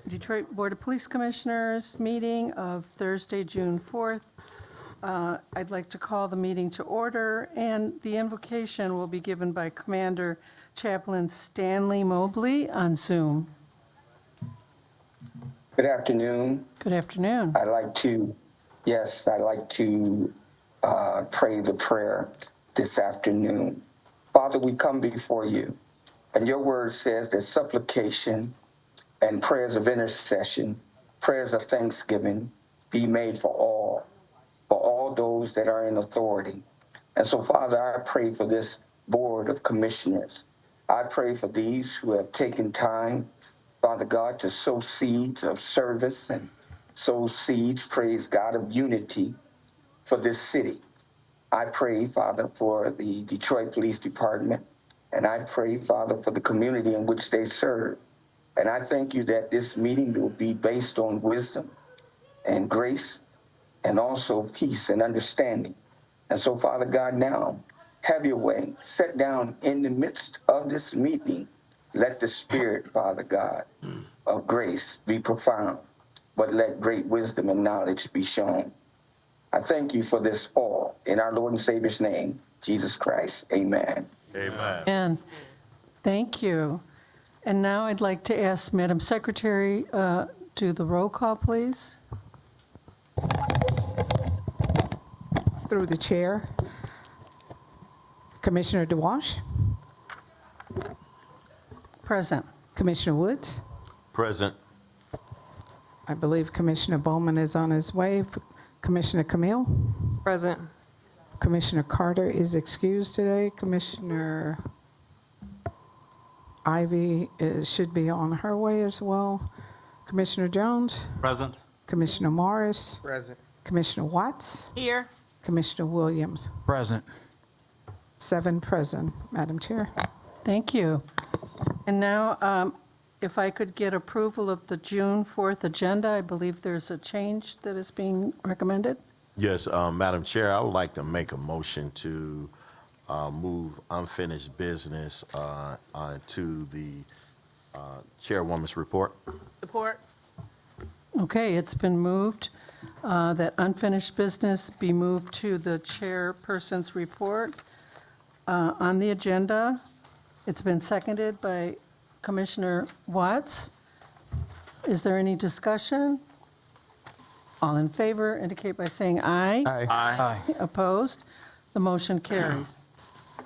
Detroit Board of Police Commissioners meeting of Thursday, June 4th. I'd like to call the meeting to order, and the invocation will be given by Commander Chaplain Stanley Mobley on Zoom. Good afternoon. Good afternoon. I'd like to pray the prayer this afternoon. Father, we come before you, and your word says that supplication and prayers of intercession, prayers of thanksgiving be made for all those that are in authority. And so, Father, I pray for this board of commissioners. I pray for these who have taken time, Father God, to sow seeds of service and sow seeds, praise God, of unity for this city. I pray, Father, for the Detroit Police Department, and I pray, Father, for the community in which they serve. And I thank you that this meeting will be based on wisdom and grace and also peace and understanding. And so, Father God, now have your way. Sit down in the midst of this meeting. Let the spirit, Father God, of grace be profound, but let great wisdom and knowledge be shown. I thank you for this all. In our Lord and Savior's name, Jesus Christ. Amen. Amen. And thank you. And now I'd like to ask Madam Secretary, do the roll call, please. Through the chair, Commissioner DeWash, Present. Commissioner Woods. Present. I believe Commissioner Bowman is on his way. Commissioner Camille. Present. Commissioner Carter is excused today. Commissioner Ivy should be on her way as well. Commissioner Jones. Present. Commissioner Morris. Present. Commissioner Watts. Here. Commissioner Williams. Present. 7 present, Madam Chair. Thank you. And now, if I could get approval of the June 4th agenda, I believe there's a change that is being recommended. Yes, Madam Chair, I would like to make a motion to move unfinished business to the chairwoman's report. Support. Okay, it's been moved that unfinished business be moved to the chairperson's report on the agenda. It's been seconded by Commissioner Watts. Is there any discussion? All in favor indicate by saying aye. Aye. Opposed? The motion carries.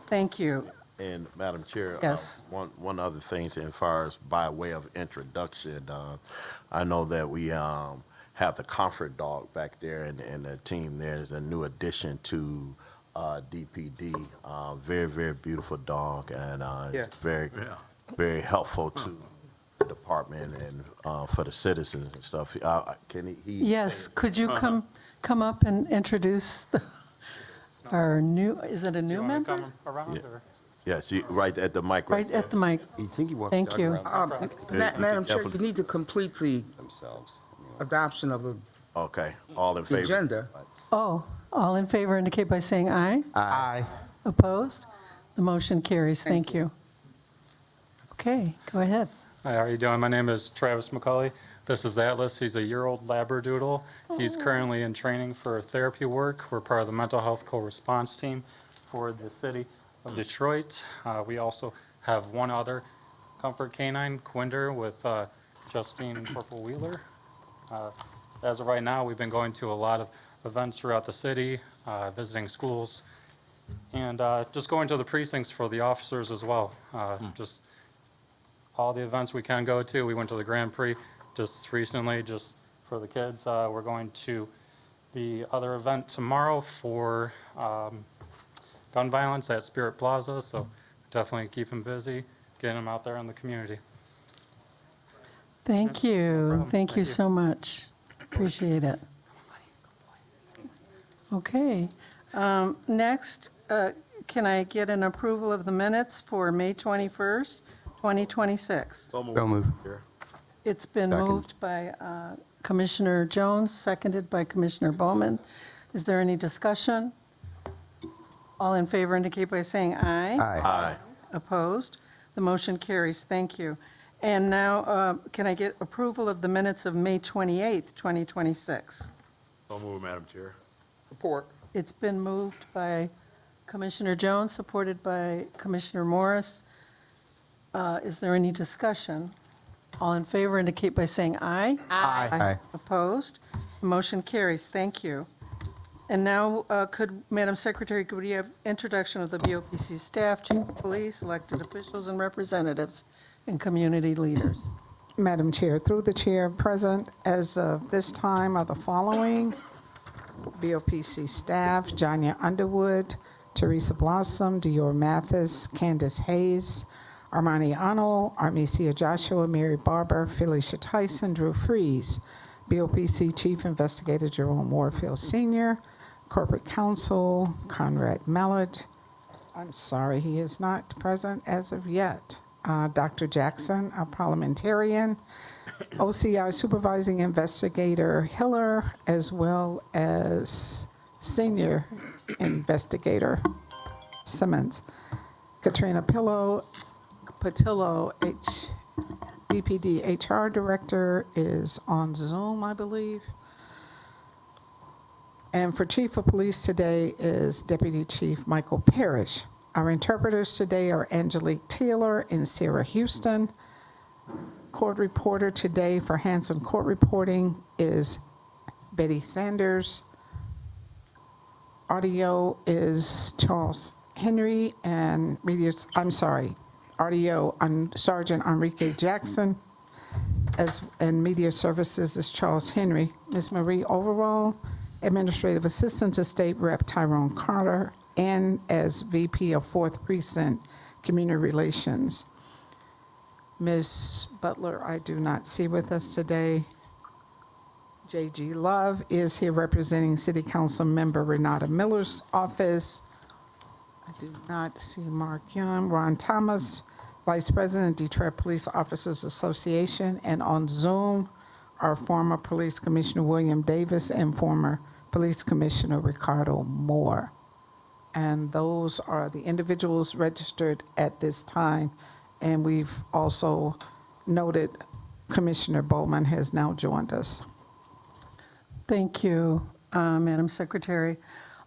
Thank you. And Madam Chair, Yes. one other thing as far as by way of introduction, I know that we have the comfort dog back there and the team there is a new addition to DPD. Very, very beautiful dog, and it's very helpful to the department and for the citizens and stuff. Can he? Yes, could you come up and introduce our new, is it a new member? Come around, Yeah. or? Yes, right at the mic. Right at the mic. Thank you. Madam Chair, you need to complete the adoption of the Okay, all in favor? agenda. Oh, all in favor indicate by saying aye. Aye. Opposed? The motion carries. Thank you. Okay, go ahead. Hi, how are you doing? My name is Travis McCauley. This is Atlas. He's a year-old Labradoodle. He's currently in training for therapy work. We're part of the mental health co-response team for the city of Detroit. We also have one other comfort canine, Quinder, with Justine Corporal Wheeler. As of right now, we've been going to a lot of events throughout the city, visiting schools, and just going to the precincts for the officers as well. Just all the events we can go to. We went to the Grand Prix just recently, just for the kids. We're going to the other event tomorrow for gun violence at Spirit Plaza, so definitely keep them busy, getting them out there in the community. Thank No you. problem. Thank you so much. Appreciate it. Okay. Next, can I get an approval of the minutes for May 21st, 2026? So moved. It's been moved by Commissioner Jones, seconded by Commissioner Bowman. Is there any discussion? All in favor indicate by saying aye. Aye. Opposed? The motion carries. Thank you. And now, can I get approval of the minutes of May 28th, 2026? So moved, Madam Chair. Support. It's been moved by Commissioner Jones, supported by Commissioner Morris. Is there any discussion? All in favor indicate by saying aye. Aye. Opposed? Motion carries. Thank you. And now, Madam Secretary, could we have introduction of the BOPC staff, chief of police, elected officials and representatives, and community leaders? Madam Chair, through the chair, present as of this time are the following: BOPC staff: Janya Underwood, Teresa Blossom, Dior Mathis, Candace Hayes, Armani Arnold, Armesia Joshua, Mary Barber, Felicia Tyson, Drew Freeze. BOPC Chief Investigator Jerome Warfield Sr., Corporate Counsel Conrad Mellett. I'm sorry, he is not present as of yet. Dr. Jackson, our parliamentarian. OCI Supervising Investigator Hiller, as well as Senior Investigator Simmons. Katrina Patillo, BPD HR Director, is on Zoom, I believe. And for Chief of Police today is Deputy Chief Michael Parrish. Our interpreters today are Angelique Taylor and Sarah Houston. Court reporter today for Hanson Court Reporting is Betty Sanders. Audio is Charles Henry and audio on Sergeant Enrique Jackson, and media services is Charles Henry. Ms. Marie Overall, Administrative Assistant to State Rep Tyrone Carter, and as VP of 4th Precinct Community Relations. Ms. Butler, I do not see with us today. J.G. Love is here representing City Council Member Renata Miller's office. I do not see Mark Young. Ron Thomas, Vice President, Detroit Police Officers Association, and on Zoom are former Police Commissioner William Davis and former Police Commissioner Ricardo Moore. And those are the individuals registered at this time. And we've also noted Commissioner Bowman has now joined us. Thank you, Madam Secretary.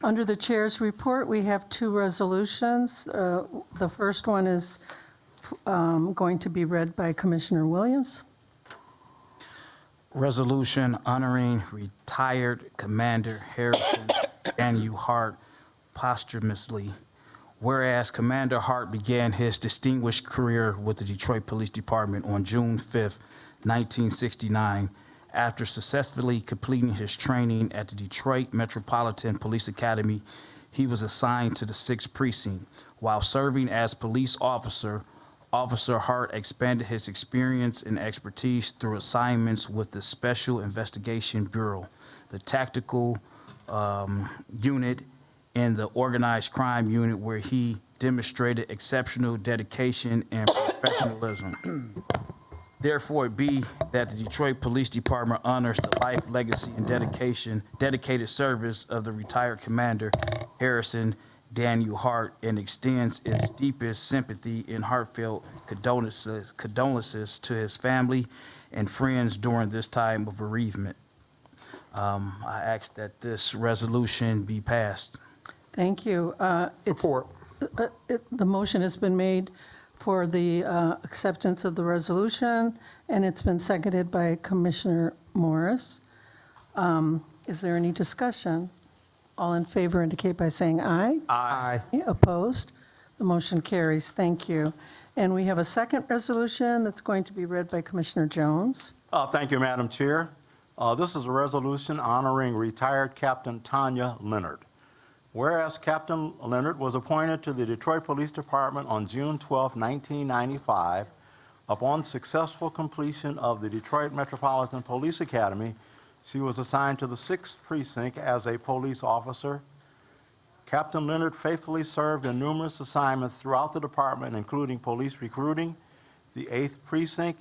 Under the chair's report, we have two resolutions. The first one is going to be read by Commissioner Williams. Resolution honoring retired Commander Harrison Daniel Hart posthumously. Whereas Commander Hart began his distinguished career with the Detroit Police Department on June 5th, 1969, after successfully completing his training at the Detroit Metropolitan Police Academy, he was assigned to the 6th Precinct. While serving as police officer, Officer Hart expanded his experience and expertise through assignments with the Special Investigation Bureau, the Tactical Unit, and the Organized Crime Unit, where he demonstrated exceptional dedication and professionalism. Therefore, it be that the Detroit Police Department honors the life, legacy, and dedicated service of the retired Commander Harrison Daniel Hart, and extends its deepest sympathy and heartfelt condolences to his family and friends during this time of bereavement. I ask that this resolution be passed. Thank you. Support. The motion has been made for the acceptance of the resolution, and it's been seconded by Commissioner Morris. Is there any discussion? All in favor indicate by saying aye. Aye. Opposed? The motion carries. Thank you. And we have a second resolution that's going to be read by Commissioner Jones. Thank you, Madam Chair. This is a resolution honoring retired Captain Tanya Leonard. Whereas Captain Leonard was appointed to the Detroit Police Department on June 12, 1995, upon successful completion of the Detroit Metropolitan Police Academy, she was assigned to the 6th Precinct as a police officer. Captain Leonard faithfully served in numerous assignments throughout the department, including police recruiting, the 8th Precinct,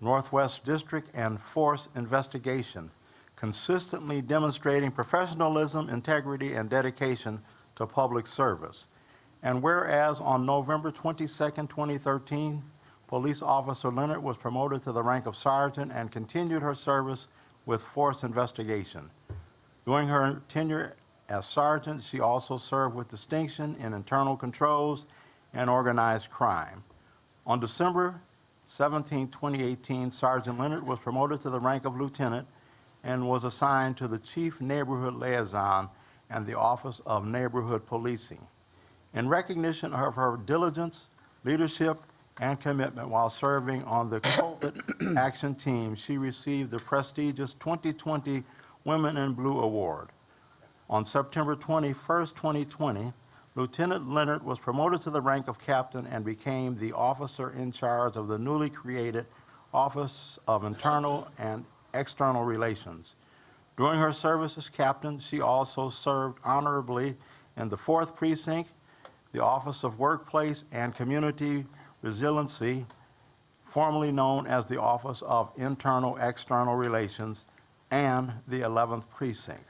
Northwest District, and force investigation, consistently demonstrating professionalism, integrity, and dedication to public service. And whereas on November 22, 2013, Police Officer Leonard was promoted to the rank of sergeant and continued her service with force investigation. During her tenure as sergeant, she also served with distinction in internal controls and organized crime. On December 17, 2018, Sergeant Leonard was promoted to the rank of lieutenant and was assigned to the Chief Neighborhood Liaison and the Office of Neighborhood Policing. In recognition of her diligence, leadership, and commitment while serving on the COVID Action Team, she received the prestigious 2020 Women in Blue Award. On September 21, 2020, Lieutenant Leonard was promoted to the rank of captain and became the officer in charge of the newly created Office of Internal and External Relations. During her service as captain, she also served honorably in the 4th Precinct, the Office of Workplace and Community Resiliency, formerly known as the Office of Internal External Relations, and the 11th Precinct.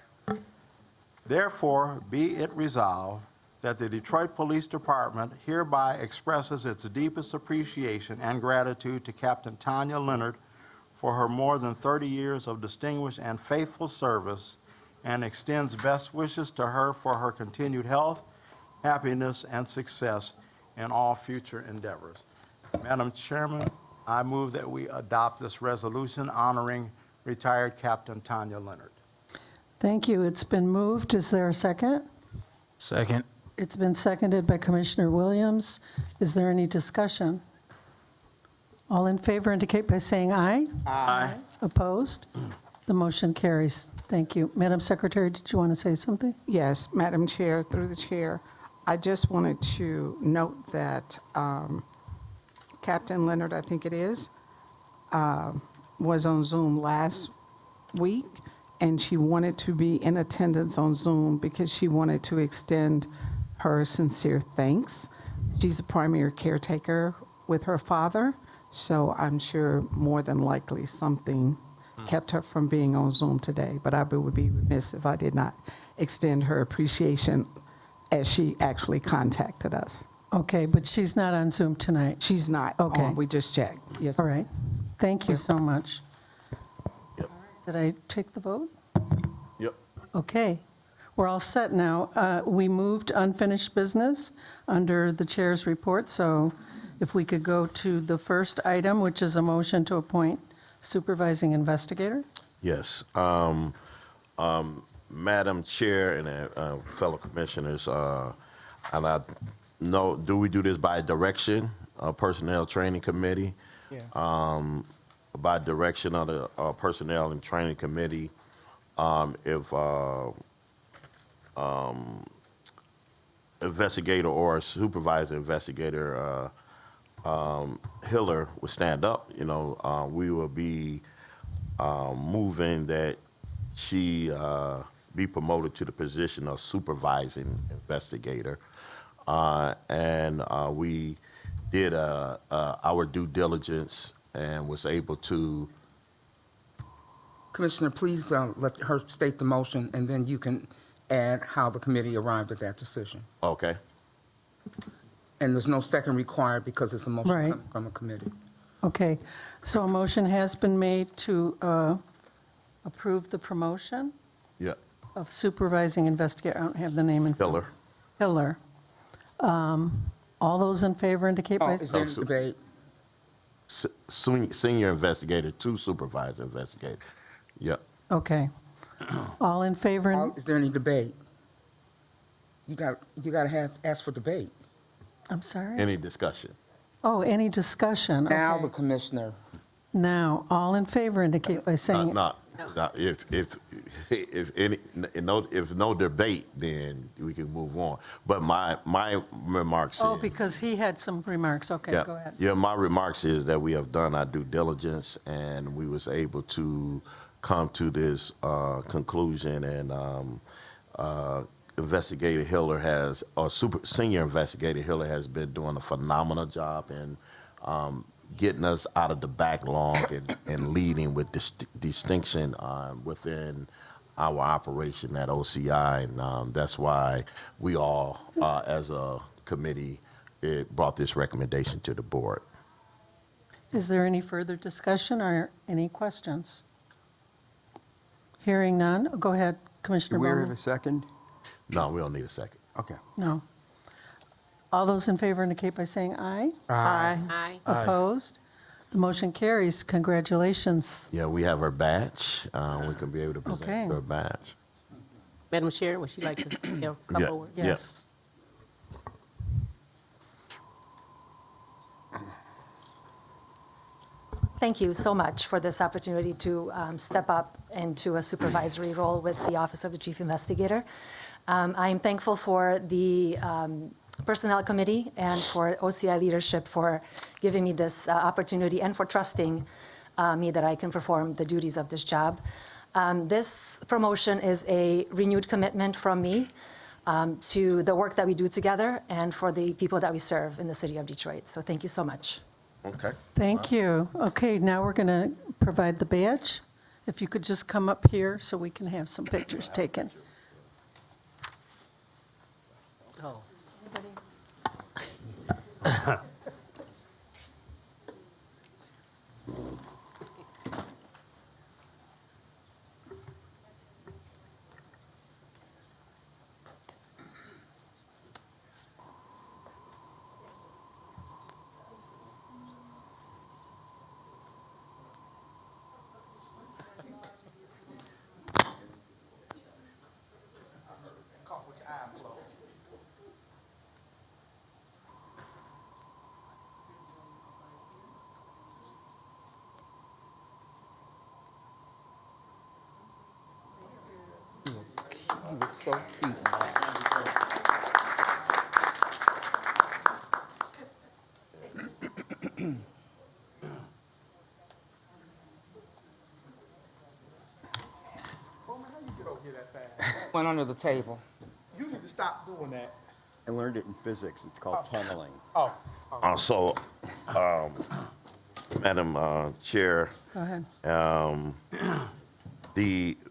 Therefore, be it resolved that the Detroit Police Department hereby expresses its deepest appreciation and gratitude to Captain Tanya Leonard for her more than 30 years of distinguished and faithful service, and extends best wishes to her for her continued health, happiness, and success in all future endeavors. Madam Chairman, I move that we adopt this resolution honoring retired Captain Tanya Leonard. Thank you. It's been moved. Is there a second? Second. It's been seconded by Commissioner Williams. Is there any discussion? All in favor indicate by saying aye. Aye. Opposed? The motion carries. Thank you. Madam Secretary, did you want to say something? Yes, Madam Chair, through the chair, I just wanted to note that Captain Leonard, I think it is, was on Zoom last week, and she wanted to be in attendance on Zoom because she wanted to extend her sincere thanks. She's a primary caretaker with her father, so I'm sure more than likely something kept her from being on Zoom today, but I would be remiss if I did not extend her appreciation as she actually contacted us. Okay, but she's not on Zoom tonight. She's not. Okay. We just checked. Yes. All right. Thank you so much. Did I take the vote? Yep. Okay. We're all set now. We moved unfinished business under the chair's report, so if we could go to the first item, which is a motion to appoint supervising investigator. Yes. Madam Chair and fellow commissioners, and I know, do we do this by direction, Personnel Training Committee? Yeah. By direction of the Personnel and Training Committee, if investigator or supervisor investigator Hiller would stand up, we will be moving that she be promoted to the position of supervising investigator. And we did our due diligence and was able to. Commissioner, please let her state the motion, and then you can add how the committee arrived at that decision. Okay. And there's no second required because it's a motion Right. coming from a committee. Okay. So a motion has been made to approve the promotion Yeah. of supervising investigator. I don't have the name in front. Hiller. Hiller. All those in favor indicate Oh, by. is there any debate? Senior investigator to supervisor investigator. Yep. Okay. All in favor? Is there any debate? You got to ask for debate. I'm sorry? Any discussion? Oh, any discussion? Now Okay. the commissioner. Now, all in favor indicate by saying. Not. If no debate, then we can move on. But my remarks Oh, is, because he had some remarks. Okay, yeah, go ahead. yeah, my remarks is that we have done our due diligence and we was able to come to this conclusion, and investigator Hiller has, or senior investigator Hiller has been doing a phenomenal job in getting us out of the backlog and leading with distinction within our operation at OCI, and that's why we all, as a committee, brought this recommendation to the board. Is there any further discussion or any questions? Hearing none, go ahead, Commissioner Do we have Bowman. a second? No, we don't need a second. Okay. No. All those in favor indicate by saying aye. Aye. Opposed? The motion carries. Congratulations. Yeah, we have her badge. We can be able to Okay. present her badge. Madam Chair, would you like to have a couple of words? Yeah. Yes. Thank you so much for this opportunity to step up into a supervisory role with the Office of the Chief Investigator. I am thankful for the Personnel Committee and for OCI leadership for giving me this opportunity and for trusting me that I can perform the duties of this job. This promotion is a renewed commitment from me to the work that we do together and for the people that we serve in the city of Detroit. So thank you so much. Okay. Thank you. Okay, now we're going to provide the badge. If you could just come up here so we can have some pictures taken. Oh. You look so cute. Went under the table. You need to stop doing that. I learned it in physics. It's called tunneling. So, Madam Chair, Go ahead.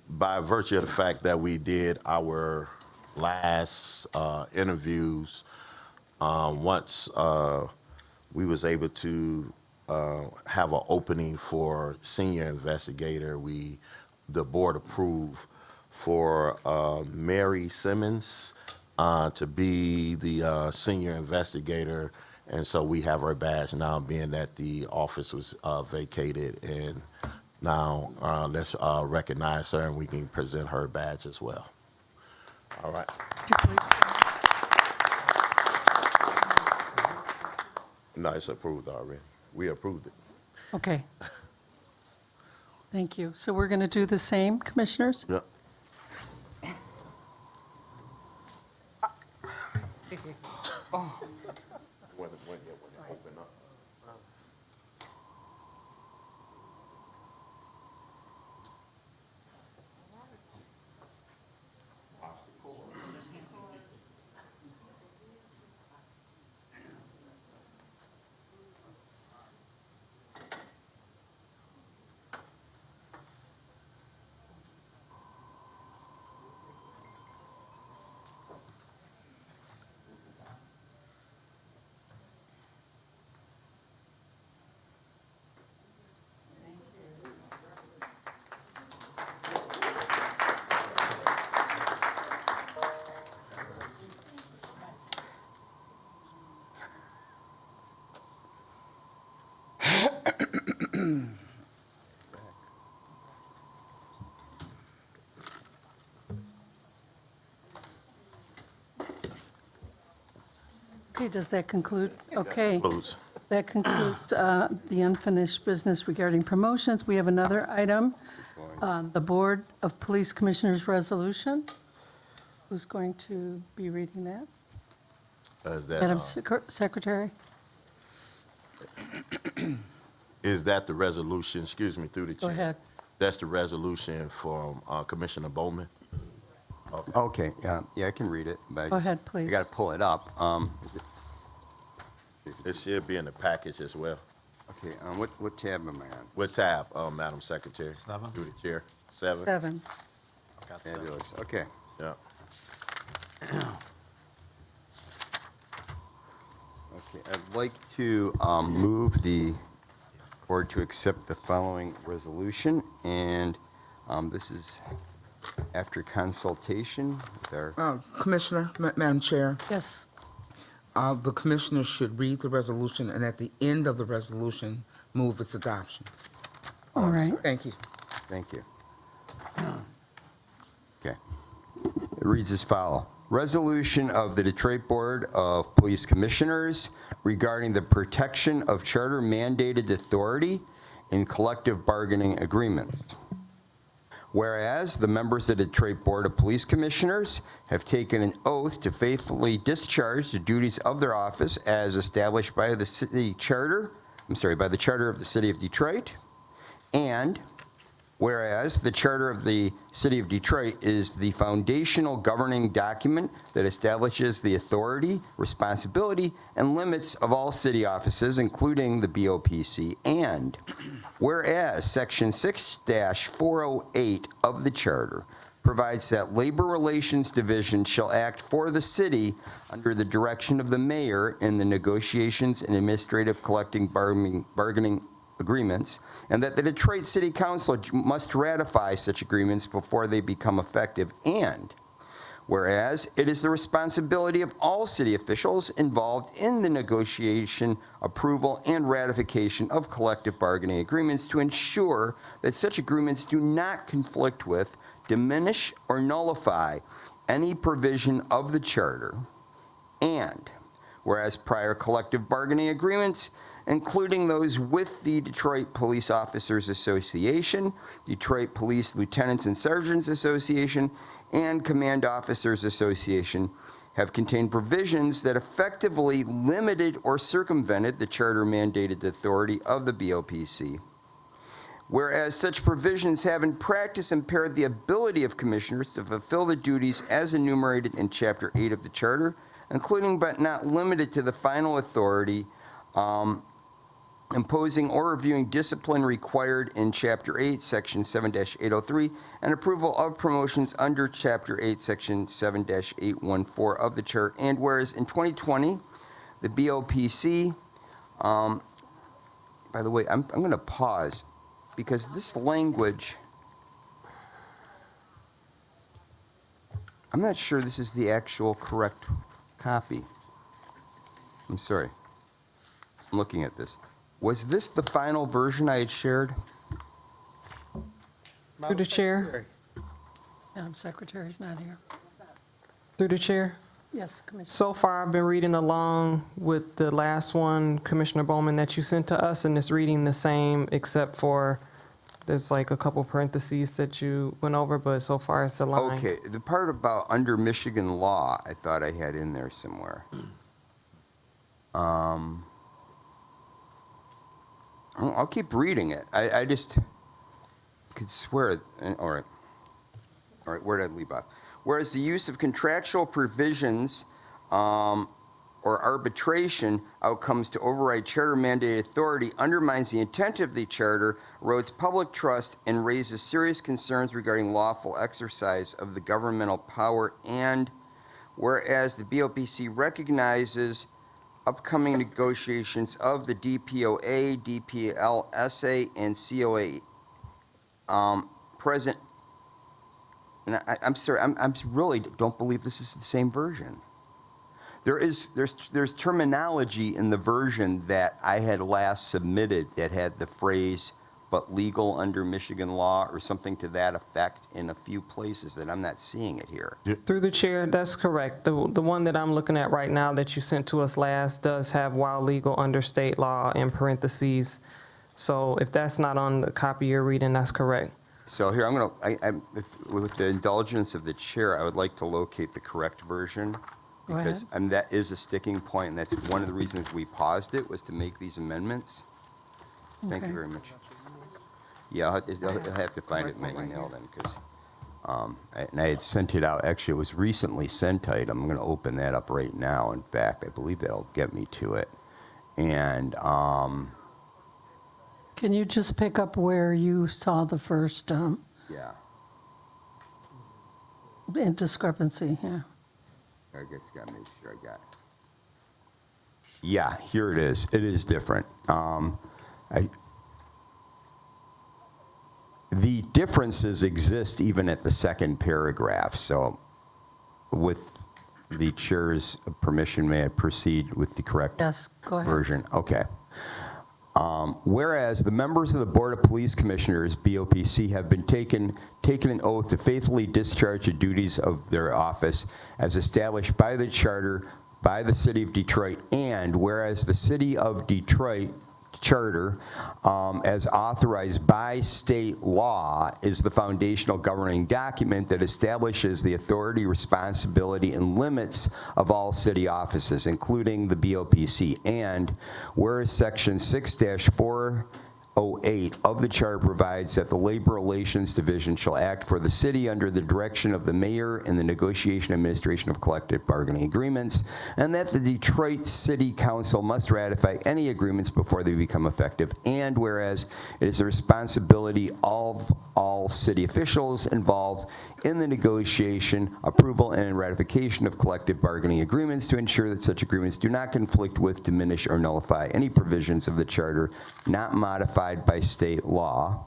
by virtue of the fact that we did our last interviews, once we was able to have an opening for senior investigator, the board approved for Mary Simmons to be the senior investigator. And so we have her badge now, being that the office was vacated. And now let's recognize her, and we can present her badge as well. All right. Could you please- No, it's approved already. We approved it. Okay. Thank you. So we're going to do the same, commissioners? Yep. When it opened up. Okay, does that conclude? Okay. Close. That concludes the unfinished business regarding promotions. We have another item, the Board of Police Commissioners Resolution. Who's going to be reading that? Madam Secretary? Is that the resolution, excuse me, through the Go chair? ahead. That's the resolution from Commissioner Bowman? Okay, yeah, I can read it, but Go ahead, please. I got to pull it up. Is it- It should be in the package as well. Okay, what tab am I on? What tab, Madam Secretary? 7. Through the chair. 7? 7. Fabulous, okay. Yeah. Okay, I'd like to move the Board to accept the following resolution, and this is after consultation with our... Commissioner, Madam Chair, Yes. the commissioner should read the resolution and at the end of the resolution, move its adoption. All right. Thank you. Thank you. Okay. It reads as follows. Resolution of the Detroit Board of Police Commissioners regarding the protection of charter-mandated authority in collective bargaining agreements. Whereas the members of the Detroit Board of Police Commissioners have taken an oath to faithfully discharge the duties of their office as established by the city charter, by the charter of the City of Detroit, and whereas the Charter of the City of Detroit is the foundational governing document that establishes the authority, responsibility, and limits of all city offices, including the BOPC, and whereas Section 6-408 of the Charter provides that Labor Relations Division shall act for the city under the direction of the mayor in the negotiations and administrative collective bargaining agreements, and that the Detroit City Council must ratify such agreements before they become effective, and whereas it is the responsibility of all city officials involved in the negotiation, approval, and ratification of collective bargaining agreements to ensure that such agreements do not conflict with, diminish, or nullify any provision of the Charter, and whereas prior collective bargaining agreements, including those with the Detroit Police Officers Association, Detroit Police Lieutenants and Sergeants Association, and Command Officers Association, have contained provisions that effectively limited or circumvented the charter-mandated authority of the BOPC. Whereas such provisions have in practice impaired the ability of commissioners to fulfill the duties as enumerated in Chapter 8 of the Charter, including but not limited to the final authority imposing or reviewing discipline required in Chapter 8, Section 7-803, and approval of promotions under Chapter 8, Section 7-814 of the Charter. And whereas in 2020, the BOPC, by the way, I'm going to pause because this language, I'm not sure this is the actual correct copy. I'm sorry. I'm looking at this. Was this the final version I had shared? Through the chair, Madam Secretary's not here. through the chair. Yes, Commissioner. So far, I've been reading along with the last one, Commissioner Bowman, that you sent to us, and it's reading the same, except for there's like a couple parentheses that you went over, but so far it's aligned. Okay, the part about under Michigan law, I thought I had in there somewhere. I'll keep reading it. I just could swear. All right, where did I leave off? Whereas the use of contractual provisions or arbitration outcomes to override charter-mandated authority undermines the intent of the charter, erodes public trust, and raises serious concerns regarding lawful exercise of the governmental power, and whereas the BOPC recognizes upcoming negotiations of the DPOA, DPLSA, and COA present, and I'm sorry, I'm really don't believe this is the same version. There's terminology in the version that I had last submitted that had the phrase "but legal under Michigan law" or something to that effect in a few places that I'm not seeing it here. Through the chair, that's correct. The one that I'm looking at right now that you sent to us last does have "while legal under state law" in parentheses. So if that's not on the copy you're reading, that's correct. So here, with the indulgence of the chair, I would like to locate the correct version. Go ahead. Because that is a sticking point, and that's one of the reasons we paused it, was to make these amendments. Thank you Okay. very much. Yeah, I'll have to find it in my email then, because, and I had sent it out, actually, it was recently sent item. I'm going to open that up right now. In fact, I believe that'll get me to it. And, Can you just pick up where you saw the first yeah, discrepancy? Yeah. I guess got to make sure I got it. Yeah, here it is. It is different. the differences exist even at the second paragraph. So with the chair's permission, may I proceed with the correct Yes, go ahead. version? Okay. Whereas the members of the Board of Police Commissioners, BOPC, have been taken an oath to faithfully discharge the duties of their office as established by the charter by the City of Detroit, and whereas the City of Detroit charter, as authorized by state law, is the foundational governing document that establishes the authority, responsibility, and limits of all city offices, including the BOPC. And whereas Section 6-408 of the charter provides that the Labor Relations Division shall act for the city under the direction of the mayor in the negotiation and administration of collective bargaining agreements, and that the Detroit City Council must ratify any agreements before they become effective. And whereas it is the responsibility of all city officials involved in the negotiation, approval, and ratification of collective bargaining agreements to ensure that such agreements do not conflict with, diminish, or nullify any provisions of the charter not modified by state law.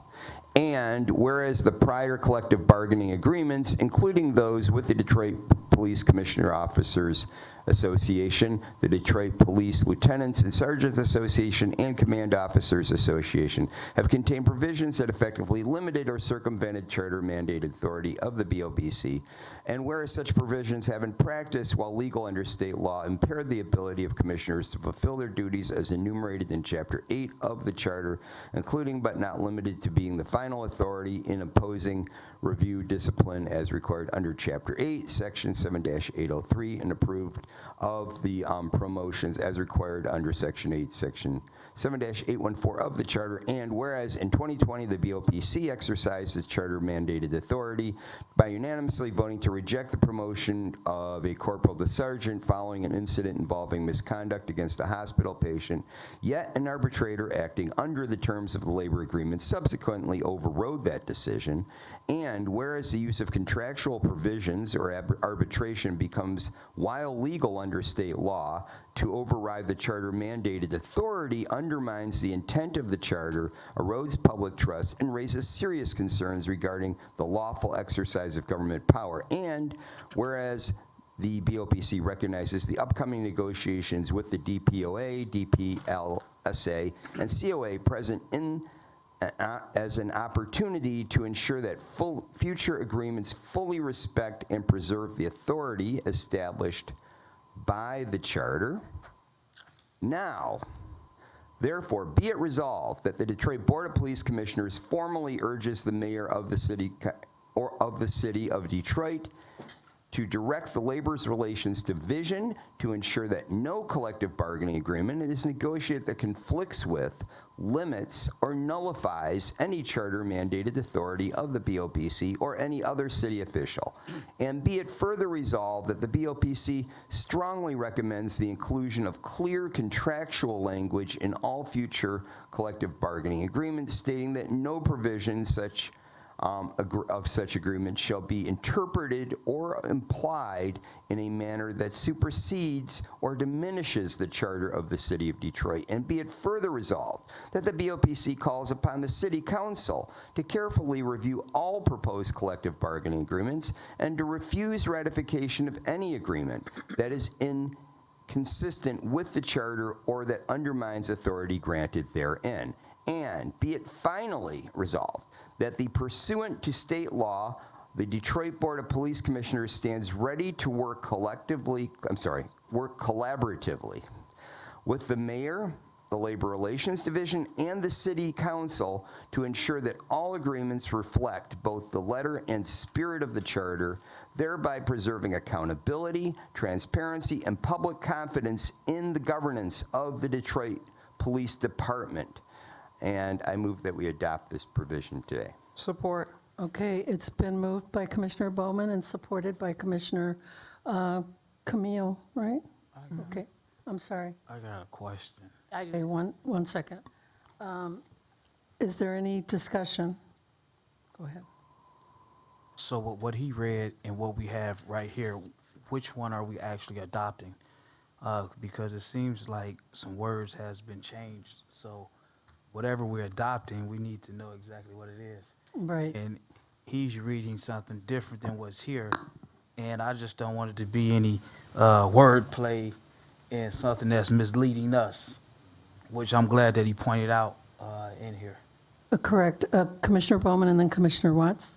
And whereas the prior collective bargaining agreements, including those with the Detroit Police Commissioner Officers Association, the Detroit Police Lieutenants and Sergeants Association, and Command Officers Association, have contained provisions that effectively limited or circumvented charter-mandated authority of the BOPC. And whereas such provisions have in practice, while legal under state law, impaired the ability of commissioners to fulfill their duties as enumerated in Chapter 8 of the Charter, including but not limited to being the final authority in imposing review discipline as required under Chapter 8, Section 7-803, and approved of the promotions as required under Section 8, Section 7-814 of the Charter. And whereas in 2020, the BOPC exercised its charter-mandated authority by unanimously voting to reject the promotion of a corporal to sergeant following an incident involving misconduct against a hospital patient, yet an arbitrator acting under the terms of the labor agreement subsequently overrode that decision. And whereas the use of contractual provisions or arbitration becomes, while legal under state law, to override the charter-mandated authority undermines the intent of the charter, erodes public trust, and raises serious concerns regarding the lawful exercise of government power. And whereas the BOPC recognizes the upcoming negotiations with the DPOA, DPLSA, and COA present in as an opportunity to ensure that future agreements fully respect and preserve the authority established by the charter. Now, therefore, be it resolved that the Detroit Board of Police Commissioners formally urges the mayor of the city of Detroit to direct the Labor Relations Division to ensure that no collective bargaining agreement is negotiated that conflicts with, limits, or nullifies any charter-mandated authority of the BOPC or any other city official. And be it further resolved that the BOPC strongly recommends the inclusion of clear contractual language in all future collective bargaining agreements, stating that no provision of such agreement shall be interpreted or implied in a manner that supersedes or diminishes the charter of the City of Detroit. And be it further resolved that the BOPC calls upon the City Council to carefully review all proposed collective bargaining agreements and to refuse ratification of any agreement that is inconsistent with the charter or that undermines authority granted therein. And be it finally resolved that the pursuant to state law, the Detroit Board of Police Commissioners stands ready to work collaboratively with the mayor, the Labor Relations Division, and the City Council to ensure that all agreements reflect both the letter and spirit of the charter, thereby preserving accountability, transparency, and public confidence in the governance of the Detroit Police Department. And I move that we adopt this provision today. Support. Okay, it's been moved by Commissioner Bowman and supported by Commissioner Camille, right? Okay, I'm sorry. I got a question. Okay, one second. Is there any discussion? Go ahead. So what he read and what we have right here, which one are we actually adopting? Because it seems like some words has been changed. So whatever we're adopting, we need to know exactly what it is. Right. and he's reading something different than what's here. And I just don't want it to be any wordplay and something that's misleading us, which I'm glad that he pointed out in here. Correct. Commissioner Bowman and then Commissioner Watts.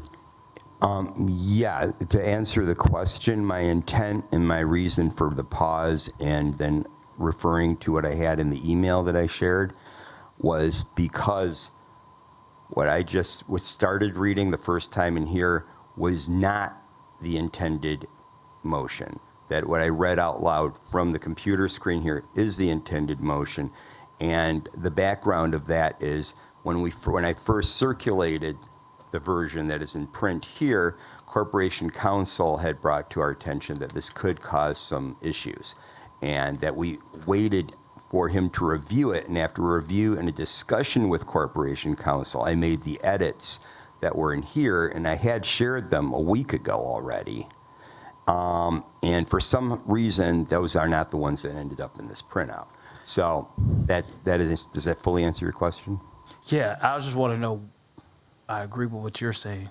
Yeah, to answer the question, my intent and my reason for the pause and then referring to what I had in the email that I shared was because what I just started reading the first time in here was not the intended motion. That what I read out loud from the computer screen here is the intended motion. And the background of that is when I first circulated the version that is in print here, Corporation Counsel had brought to our attention that this could cause some issues, and that we waited for him to review it. And after review and a discussion with Corporation Counsel, I made the edits that were in here, and I had shared them a week ago already. And for some reason, those are not the ones that ended up in this printout. So that is, does that fully answer your question? Yeah, I just want to know, I agree with what you're saying.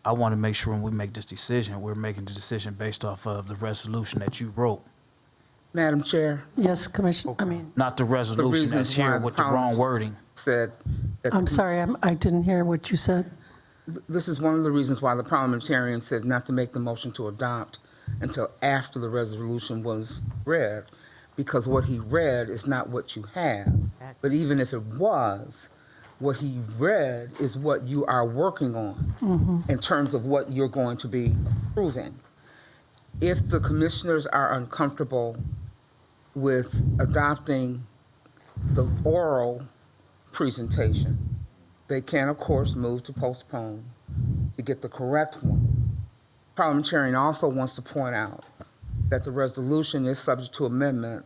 I want to make sure when we make this decision, we're making the decision based off of the resolution that you wrote, Madam Chair, Yes, Commissioner, not the resolution reasons that's here why with the wrong wording. said that I'm sorry, I didn't hear what you said. this is one of the reasons why the parliamentarian said not to make the motion to adopt until after the resolution was read, because what he read is not what you have. But even if it was, what he read is what you are working on in terms of what you're going to be approving. If the commissioners are uncomfortable with adopting the oral presentation, they can, of course, move to postpone to get the correct one. Parliamentarian also wants to point out that the resolution is subject to amendment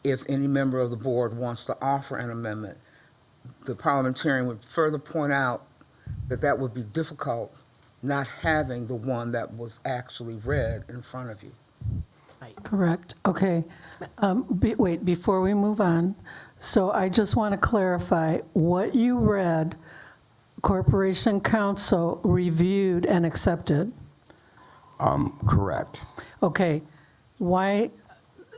if any member of the board wants to offer an amendment. The parliamentarian would further point out that that would be difficult not having the one that was actually read in front of you. Correct. Okay. Wait, before we move on, so I just want to clarify, what you read, Corporation Counsel reviewed and accepted. Correct. Okay. Why,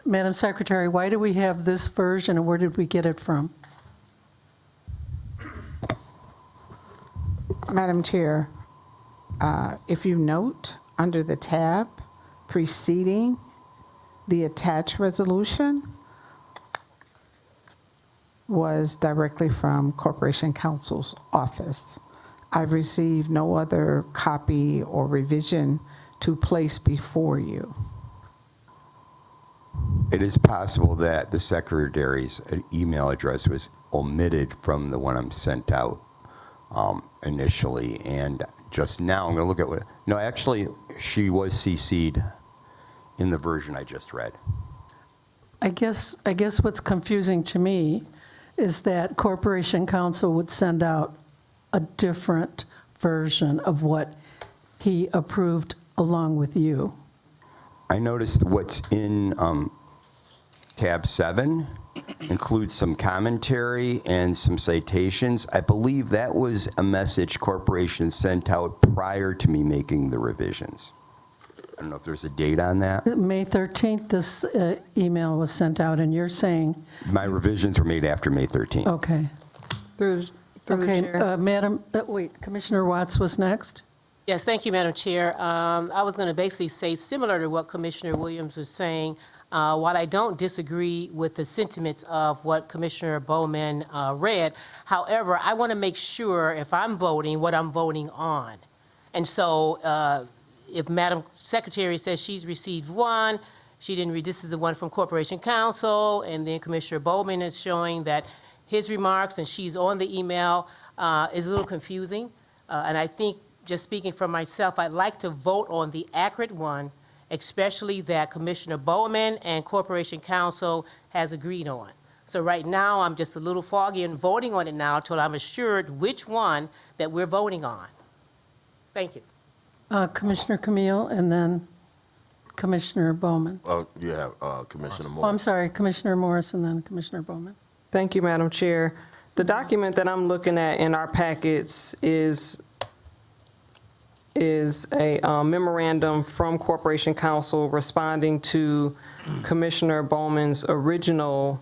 Madam Secretary, why do we have this version and where did we get it from? Madam Chair, if you note under the tab preceding the attached resolution was directly from Corporation Counsel's office. I've received no other copy or revision to place before you. It is possible that the secretary's email address was omitted from the one I'm sent out initially, and just now I'm going to look at what. No, actually, she was CC'd in the version I just read. I guess what's confusing to me is that Corporation Counsel would send out a different version of what he approved along with you. I noticed what's in tab 7 includes some commentary and some citations. I believe that was a message Corporation sent out prior to me making the revisions. I don't know if there's a date on that. May 13th, this email was sent out, and you're saying, My revisions were made after May 13th. okay. Through the Okay, chair. Madam, wait, Commissioner Watts was next? Yes, thank you, Madam Chair. I was going to basically say similar to what Commissioner Williams was saying. While I don't disagree with the sentiments of what Commissioner Bowman read, however, I want to make sure if I'm voting, what I'm voting on. And so if Madam Secretary says she's received one, she didn't read, this is the one from Corporation Counsel, and then Commissioner Bowman is showing that his remarks, and she's on the email, is a little confusing. And I think, just speaking for myself, I'd like to vote on the accurate one, especially that Commissioner Bowman and Corporation Counsel has agreed on. So right now, I'm just a little foggy in voting on it now until I'm assured which one that we're voting on. Thank you. Commissioner Camille, and then Commissioner Bowman. You have Commissioner Oh, Moore. I'm sorry, Commissioner Morris, and then Commissioner Bowman. Thank you, Madam Chair. The document that I'm looking at in our packets is is a memorandum from Corporation Counsel responding to Commissioner Bowman's original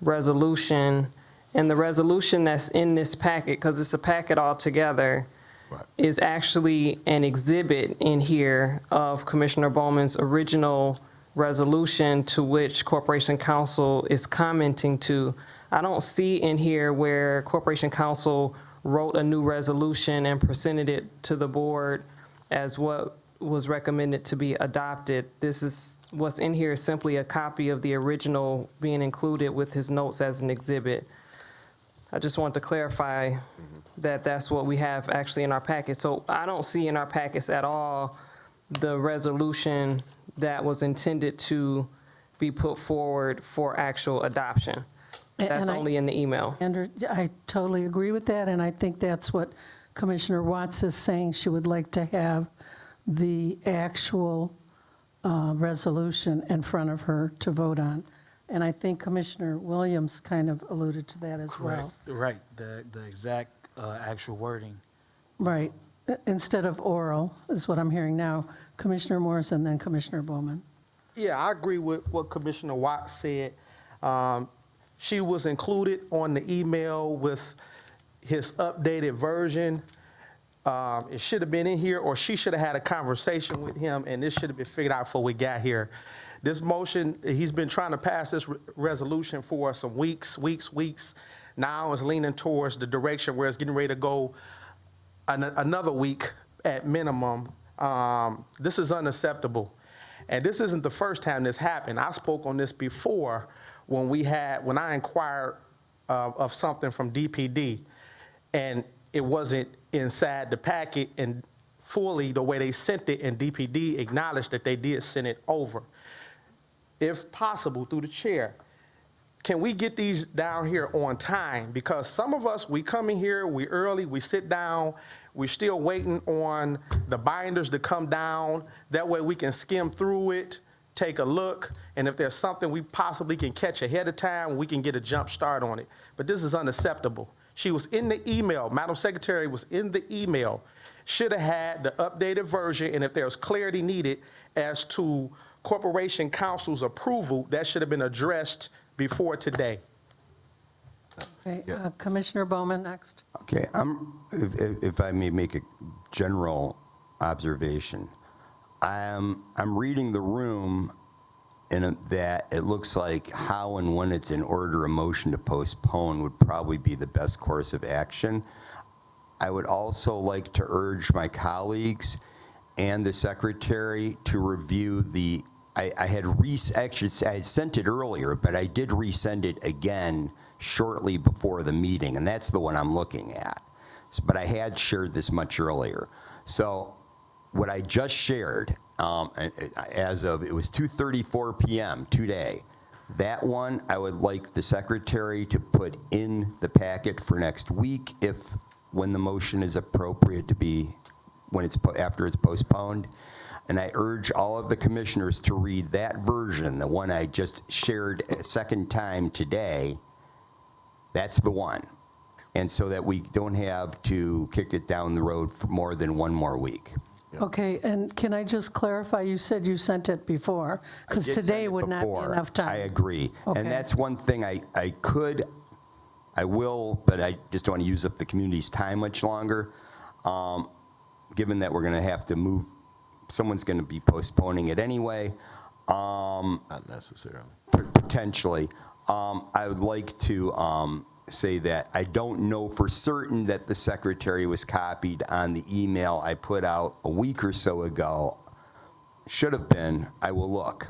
resolution. And the resolution that's in this packet, because it's a packet altogether, is actually an exhibit in here of Commissioner Bowman's original resolution to which Corporation Counsel is commenting to. I don't see in here where Corporation Counsel wrote a new resolution and presented it to the board as what was recommended to be adopted. This is, what's in here is simply a copy of the original being included with his notes as an exhibit. I just want to clarify that that's what we have actually in our packet. So I don't see in our packets at all the resolution that was intended to be put forward for actual adoption. That's only in the email. And I totally agree with that, and I think that's what Commissioner Watts is saying. She would like to have the actual resolution in front of her to vote on. And I think Commissioner Williams kind of alluded to that as well. Right, the exact actual wording. Right. Instead of oral, is what I'm hearing now. Commissioner Morris and then Commissioner Bowman. Yeah, I agree with what Commissioner Watts said. She was included on the email with his updated version. It should have been in here, or she should have had a conversation with him, and this should have been figured out before we got here. This motion, he's been trying to pass this resolution for some weeks. Now it's leaning towards the direction where it's getting ready to go another week at minimum. This is unacceptable. And this isn't the first time this happened. I spoke on this before when I inquired of something from DPD, and it wasn't inside the packet and fully the way they sent it, and DPD acknowledged that they did send it over. If possible, through the chair, can we get these down here on time? Because some of us, we come in here, we early, we sit down, we're still waiting on the binders to come down. That way we can skim through it, take a look, and if there's something we possibly can catch ahead of time, we can get a jump start on it. But this is unacceptable. She was in the email, Madam Secretary was in the email, should have had the updated version, and if there's clarity needed as to Corporation Counsel's approval, that should have been addressed before today. Okay, Commissioner Bowman next. Okay, if I may make a general observation, I'm reading the room in that it looks like how and when it's in order a motion to postpone would probably be the best course of action. I would also like to urge my colleagues and the secretary to review I had sent it earlier, but I did resend it again shortly before the meeting, and that's the one I'm looking at. But I had shared this much earlier. So what I just shared, as of, it was 2:34 p.m. today, that one I would like the secretary to put in the packet for next week when the motion is appropriate to be, after it's postponed. And I urge all of the commissioners to read that version, the one I just shared a second time today. That's the one. And so that we don't have to kick it down the road for more than one more week. Okay, and can I just clarify, you said you sent it before, because today would not be enough time. I agree. Okay. And that's one thing I will, but I just don't want to use up the community's time much longer. Given that we're going to have to move, someone's going to be postponing it anyway. Not necessarily. Potentially. I would like to say that I don't know for certain that the secretary was copied on the email I put out a week or so ago. Should have been. I will look.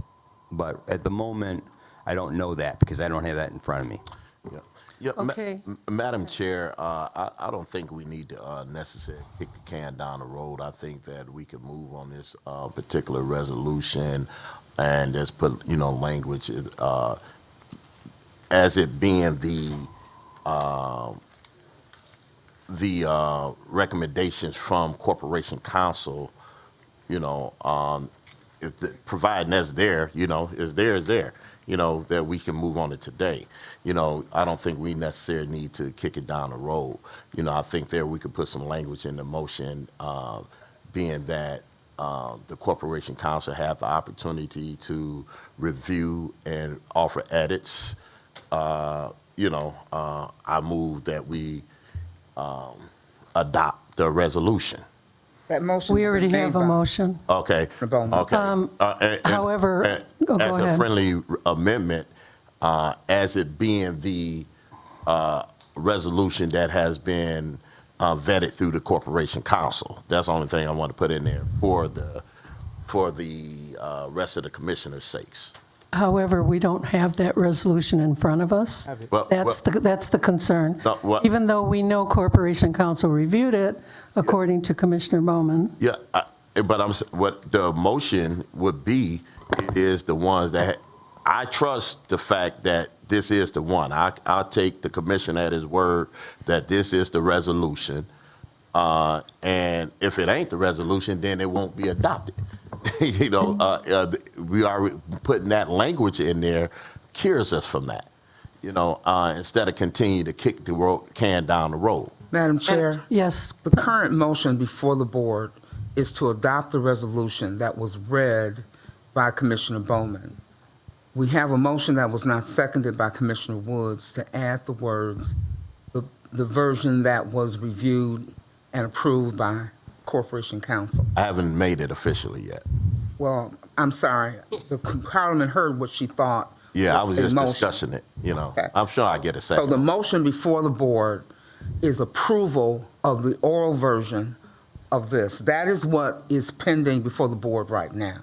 But at the moment, I don't know that because I don't have that in front of me. Yeah, Okay. Madam Chair, I don't think we need to necessarily kick the can down the road. I think that we can move on this particular resolution and just put, language as it being the recommendations from Corporation Counsel, providing that's there, is there, that we can move on it today. I don't think we necessarily need to kick it down the road. I think there we could put some language in the motion being that the Corporation Council have the opportunity to review and offer edits, I move that we adopt the resolution. That motion. We already have a motion. Okay. Bowman. Okay. However, go as a ahead. friendly amendment, as it being the resolution that has been vetted through the Corporation Council. That's the only thing I want to put in there for the rest of the commissioners' sakes. However, we don't have that resolution in front of us. Well, That's the concern. No, what- Even though we know Corporation Council reviewed it, according to Commissioner Bowman. Yeah, but what the motion would be is the ones that I trust the fact that this is the one. I'll take the commissioner at his word that this is the resolution. And if it ain't the resolution, then it won't be adopted. We are putting that language in there cures us from that. Instead of continue to kick the can down the road. Madam Chair. Yes. The current motion before the board is to adopt the resolution that was read by Commissioner Bowman. We have a motion that was not seconded by Commissioner Woods to add the words, the version that was reviewed and approved by Corporation Council. I haven't made it officially yet. Well, I'm sorry. The Parliament heard what she thought. Yeah, I was just motion. discussing it, Okay. I'm sure I get a So second. the motion before the board is approval of the oral version of this. That is what is pending before the board right now.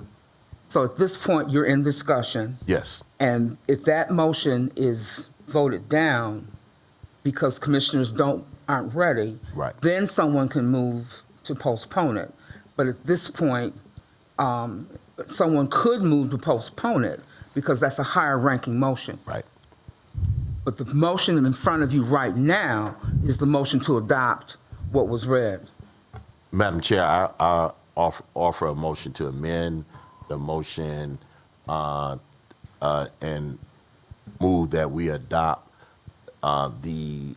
So at this point, you're in discussion, Yes, and if that motion is voted down because commissioners aren't ready, right. then someone can move to postpone it. But at this point, someone could move to postpone it because that's a higher ranking motion. Right. But the motion in front of you right now is the motion to adopt what was read. Madam Chair, I offer a motion to amend the motion and move that we adopt the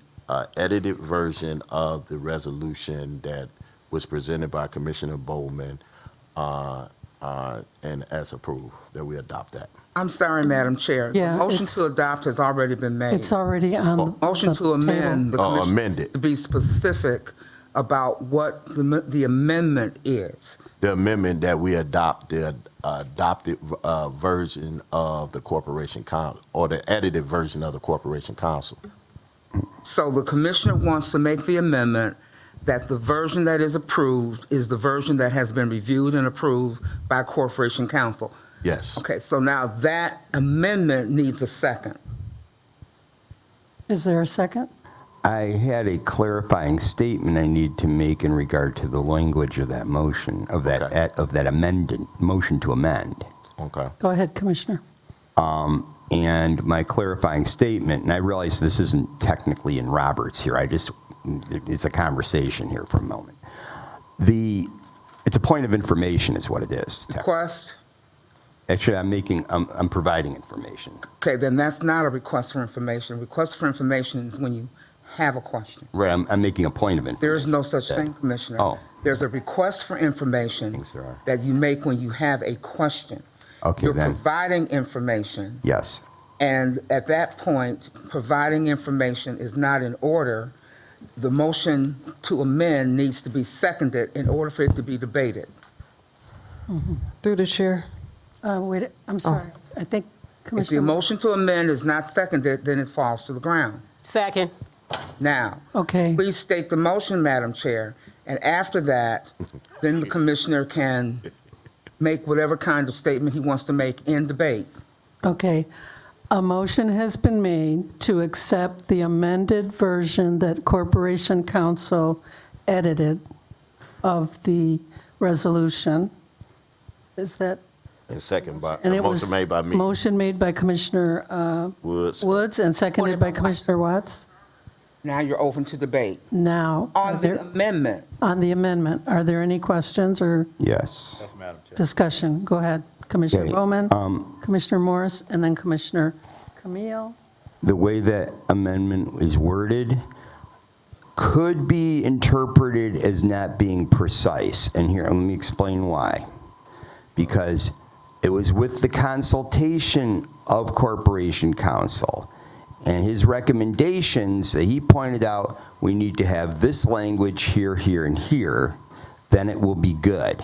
edited version of the resolution that was presented by Commissioner Bowman and as approved, that we adopt that. I'm sorry, Madam Chair. Yeah, The motion it's- to adopt has already been made. It's already on the Motion to amend the commission amend it. to be specific about what the amendment is. The amendment that we adopt the adopted version of the Corporation Council, or the edited version of the Corporation Council. So the commissioner wants to make the amendment that the version that is approved is the version that has been reviewed and approved by Corporation Council. Yes. Okay, so now that amendment needs a second. Is there a second? I had a clarifying statement I need to make in regard to the language of that motion, of that Okay. of that amended motion to amend. Okay. Go ahead, Commissioner. And my clarifying statement, and I realize this isn't technically in Roberts here. It's a conversation here for a moment. It's a point of information, is what it is. Request? Actually, I'm providing information. Okay, then that's not a request for information. Request for information is when you have a question. Right, I'm making a point of information. There is no such thing, Commissioner. Oh. There's a request for information Thanks, there are. that you make when you have a question. Okay, You're then, providing information, yes. and at that point, providing information is not in order. The motion to amend needs to be seconded in order for it to be debated. Through the chair. Wait, I'm sorry. I think If the Commissioner. motion to amend is not seconded, then it falls to the ground. Second. Now, Okay, please state the motion, Madam Chair, and after that, then the commissioner can make whatever kind of statement he wants to make in debate. okay. A motion has been made to accept the amended version that Corporation Council edited of the resolution. Is that? And second by, And a it motion was made by me, Motion made by Commissioner Woods. and seconded by Commissioner Watts. Now you're open to debate. Now, On the amendment, on the amendment, are there any questions or Yes. Yes, Madam Chair. discussion? Go ahead. Commissioner Okay, Bowman, Commissioner Morris, and then Commissioner Camille. The way that amendment is worded, could be interpreted as not being precise. And here, let me explain why. Because it was with the consultation of Corporation Counsel and his recommendations that he pointed out, we need to have this language here, here, and here, then it will be good.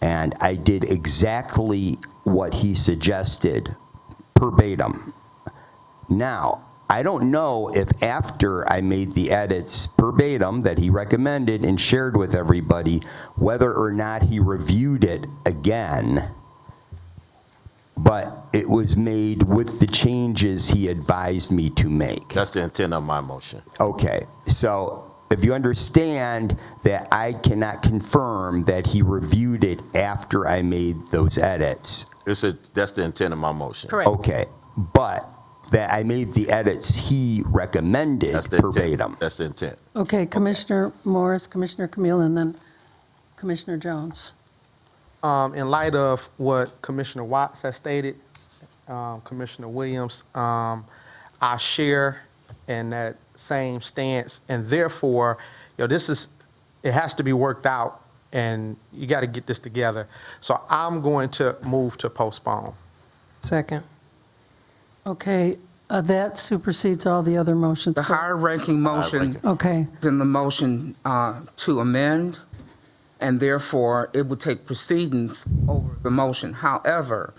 And I did exactly what he suggested, verbatim. Now, I don't know if after I made the edits verbatim that he recommended and shared with everybody, whether or not he reviewed it again, but it was made with the changes he advised me to make. That's the intent of my motion. Okay, so if you understand that I cannot confirm that he reviewed it after I made those edits. That's the intent of my motion. Correct. Okay, but that I made the edits he recommended That's the intent. verbatim. That's the intent. Okay, Commissioner Morris, Commissioner Camille, and then Commissioner Jones. In light of what Commissioner Watts has stated, Commissioner Williams, I share in that same stance, and therefore, it has to be worked out, and you got to get this together. So I'm going to move to postpone. Second. Okay, that supersedes all the other motions. The higher ranking motion Okay, than the motion to amend, and therefore it would take precedence over the motion. However,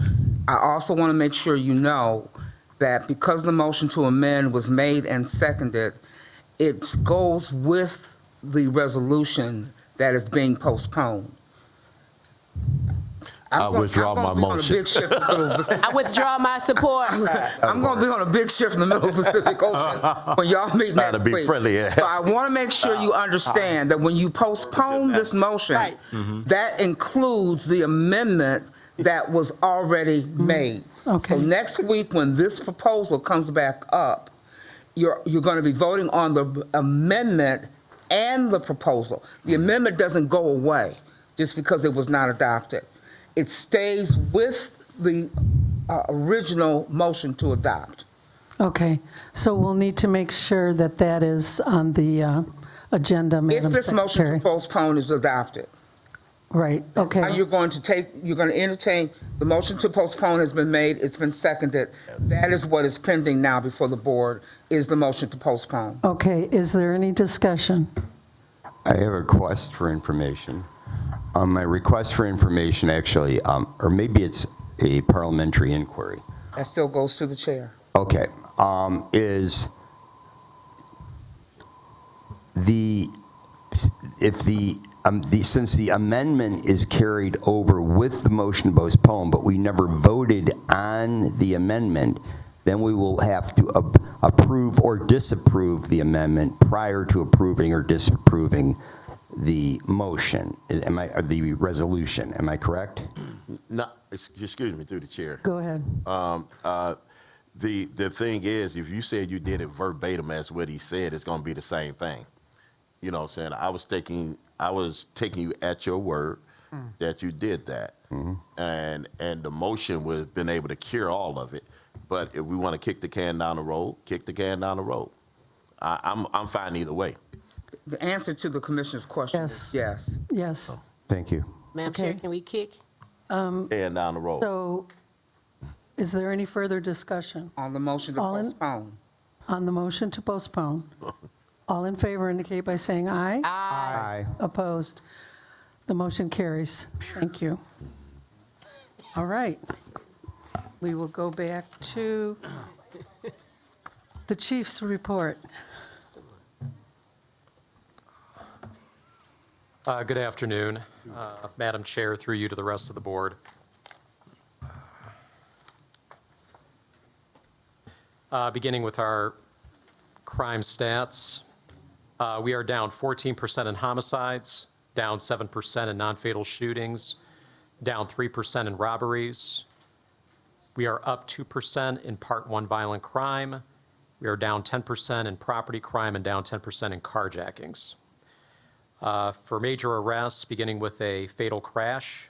I also want to make sure you know that because the motion to amend was made and seconded, it goes with the resolution that is being postponed. I withdraw my motion. I withdraw my support. I'm going to be on a big shift in the middle of Pacific Ocean when y'all meet next Trying to be week. friendly, yeah. So I want to make sure you understand that when you postpone this motion, Right. that includes the amendment that was already made. Okay. So next week, when this proposal comes back up, you're going to be voting on the amendment and the proposal. The amendment doesn't go away just because it was not adopted. It stays with the original motion to adopt. okay. So we'll need to make sure that that is on the agenda, If Madam this motion Secretary. to postpone is adopted. Right, Now okay. you're going to entertain, the motion to postpone has been made, it's been seconded. That is what is pending now before the board, is the motion to postpone. Okay, is there any discussion? I have a request for information. My request for information actually, or maybe it's a parliamentary inquiry. That still goes to the chair. Okay, is since the amendment is carried over with the motion to postpone, but we never voted on the amendment, then we will have to approve or disapprove the amendment prior to approving or disapproving the motion, or the resolution. Am I correct? No, excuse me, through the chair. Go ahead. The thing is, if you said you did it verbatim as what he said, it's going to be the same thing. You know what I'm saying? I was taking you at your word that you did that. And the motion was been able to cure all of it. But if we want to kick the can down the road, kick the can down the road. I'm fine either way. The answer to the commissioner's question is yes. Yes. Thank you. Madam Chair, Okay. can we kick? Can down the road. So is there any further discussion On the motion to All in- postpone. on the motion to postpone? All in favor indicate by saying aye. Aye. Opposed? The motion carries. Thank you. All right. We will go back to the chief's report. Good afternoon, Madam Chair, through you to the rest of the board. Beginning with our crime stats, we are down 14% in homicides, down 7% in non-fatal shootings, down 3% in robberies. We are up 2% in Part 1 violent crime. We are down 10% in property crime and down 10% in carjackings. For major arrests, beginning with a fatal crash.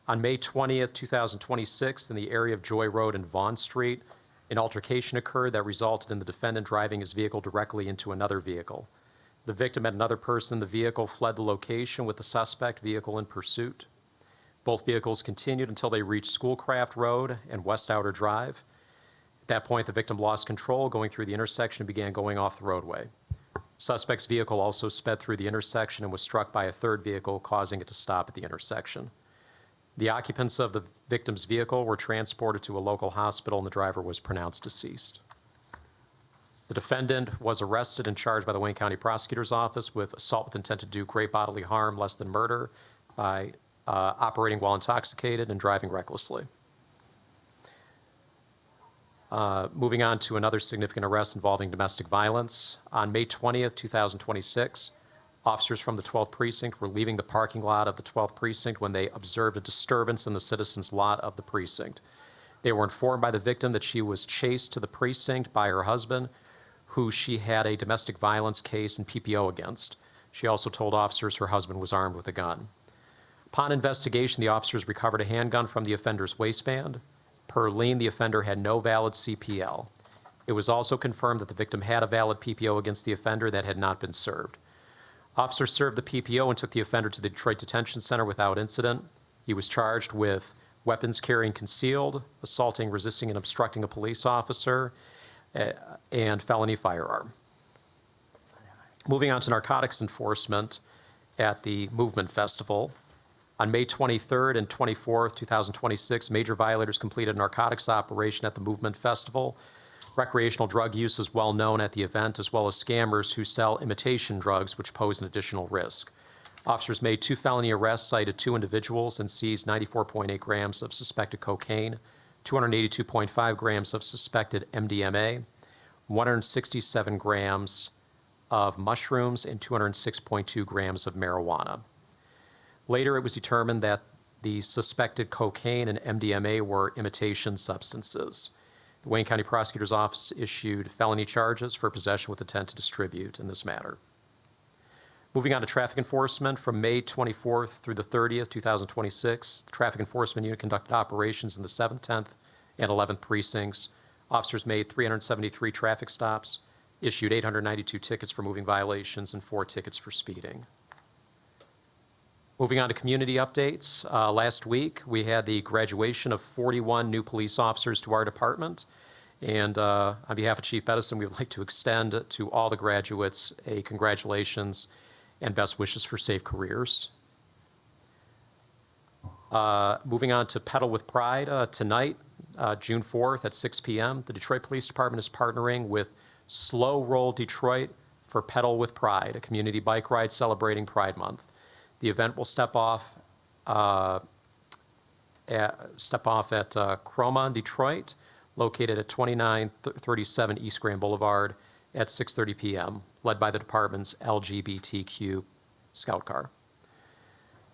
On May 20th, 2026, in the area of Joy Road and Vaughn Street, an altercation occurred that resulted in the defendant driving his vehicle directly into another vehicle. The victim and another person in the vehicle fled the location with the suspect vehicle in pursuit. Both vehicles continued until they reached Schoolcraft Road and West Outer Drive. At that point, the victim lost control going through the intersection and began going off the roadway. Suspect's vehicle also sped through the intersection and was struck by a third vehicle, causing it to stop at the intersection. The occupants of the victim's vehicle were transported to a local hospital, and the driver was pronounced deceased. The defendant was arrested and charged by the Wayne County Prosecutor's Office with assault with intent to do great bodily harm, less than murder, by operating while intoxicated and driving recklessly. Moving on to another significant arrest involving domestic violence. On May 20th, 2026, officers from the 12th Precinct were leaving the parking lot of the 12th Precinct when they observed a disturbance in the citizens' lot of the precinct. They were informed by the victim that she was chased to the precinct by her husband, who she had a domestic violence case and PPO against. She also told officers her husband was armed with a gun. Upon investigation, the officers recovered a handgun from the offender's waistband. Per lien, the offender had no valid CPL. It was also confirmed that the victim had a valid PPO against the offender that had not been served. Officers served the PPO and took the offender to the Detroit Detention Center without incident. He was charged with weapons carrying concealed, assaulting, resisting, and obstructing a police officer, and felony firearm. Moving on to narcotics enforcement at the Movement Festival. On May 23rd and 24th, 2026, major violators completed a narcotics operation at the Movement Festival. Recreational drug use is well known at the event, as well as scammers who sell imitation drugs, which pose an additional risk. Officers made 2 felony arrests, cited 2 individuals, and seized 94.8 grams of suspected cocaine, 282.5 grams of suspected MDMA, 167 grams of mushrooms, and 206.2 grams of marijuana. Later, it was determined that the suspected cocaine and MDMA were imitation substances. The Wayne County Prosecutor's Office issued felony charges for possession with intent to distribute in this matter. Moving on to traffic enforcement, from May 24th through the 30th, 2026, the Traffic Enforcement Unit conducted operations in the 7th, 10th, and 11th precincts. Officers made 373 traffic stops, issued 892 tickets for moving violations, and 4 tickets for speeding. Moving on to community updates. Last week, we had the graduation of 41 new police officers to our department. And on behalf of Chief Bedison, we would like to extend to all the graduates a congratulations and best wishes for safe careers. Moving on to Pedal with Pride, tonight, June 4th at 6 p.m., the Detroit Police Department is partnering with Slow Roll Detroit for Pedal with Pride, a community bike ride celebrating Pride Month. The event will step off at Chroma, Detroit, located at 2937 East Grand Boulevard at 6:30 p.m., led by the department's LGBTQ Scout Car.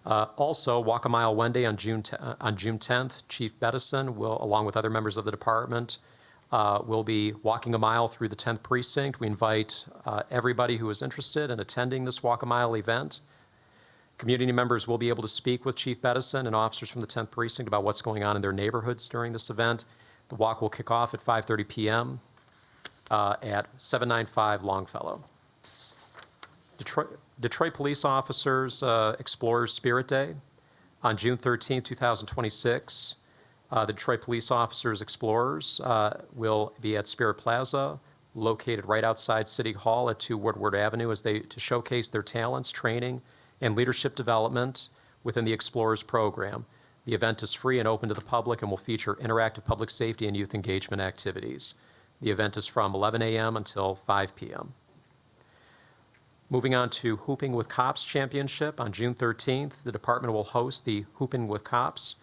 Also, Walk a Mile Wednesday on June 10th, Chief Bedison will, along with other members of the department, will be walking a mile through the 10th precinct. We invite everybody who is interested in attending this Walk a Mile event. Community members will be able to speak with Chief Bedison and officers from the 10th precinct about what's going on in their neighborhoods during this event. The walk will kick off at 5:30 p.m. At 795 Longfellow. Detroit Police Officers Explorers Spirit Day. On June 13, 2026, the Detroit Police Officers Explorers will be at Spirit Plaza, located right outside City Hall at 2 Woodward Avenue, to showcase their talents, training, and leadership development within the Explorers program. The event is free and open to the public and will feature interactive public safety and youth engagement activities. The event is from 11 a.m. until 5 p.m. Moving on to Hooping with Cops Championship. On June 13th, the department will host the Hooping with Cops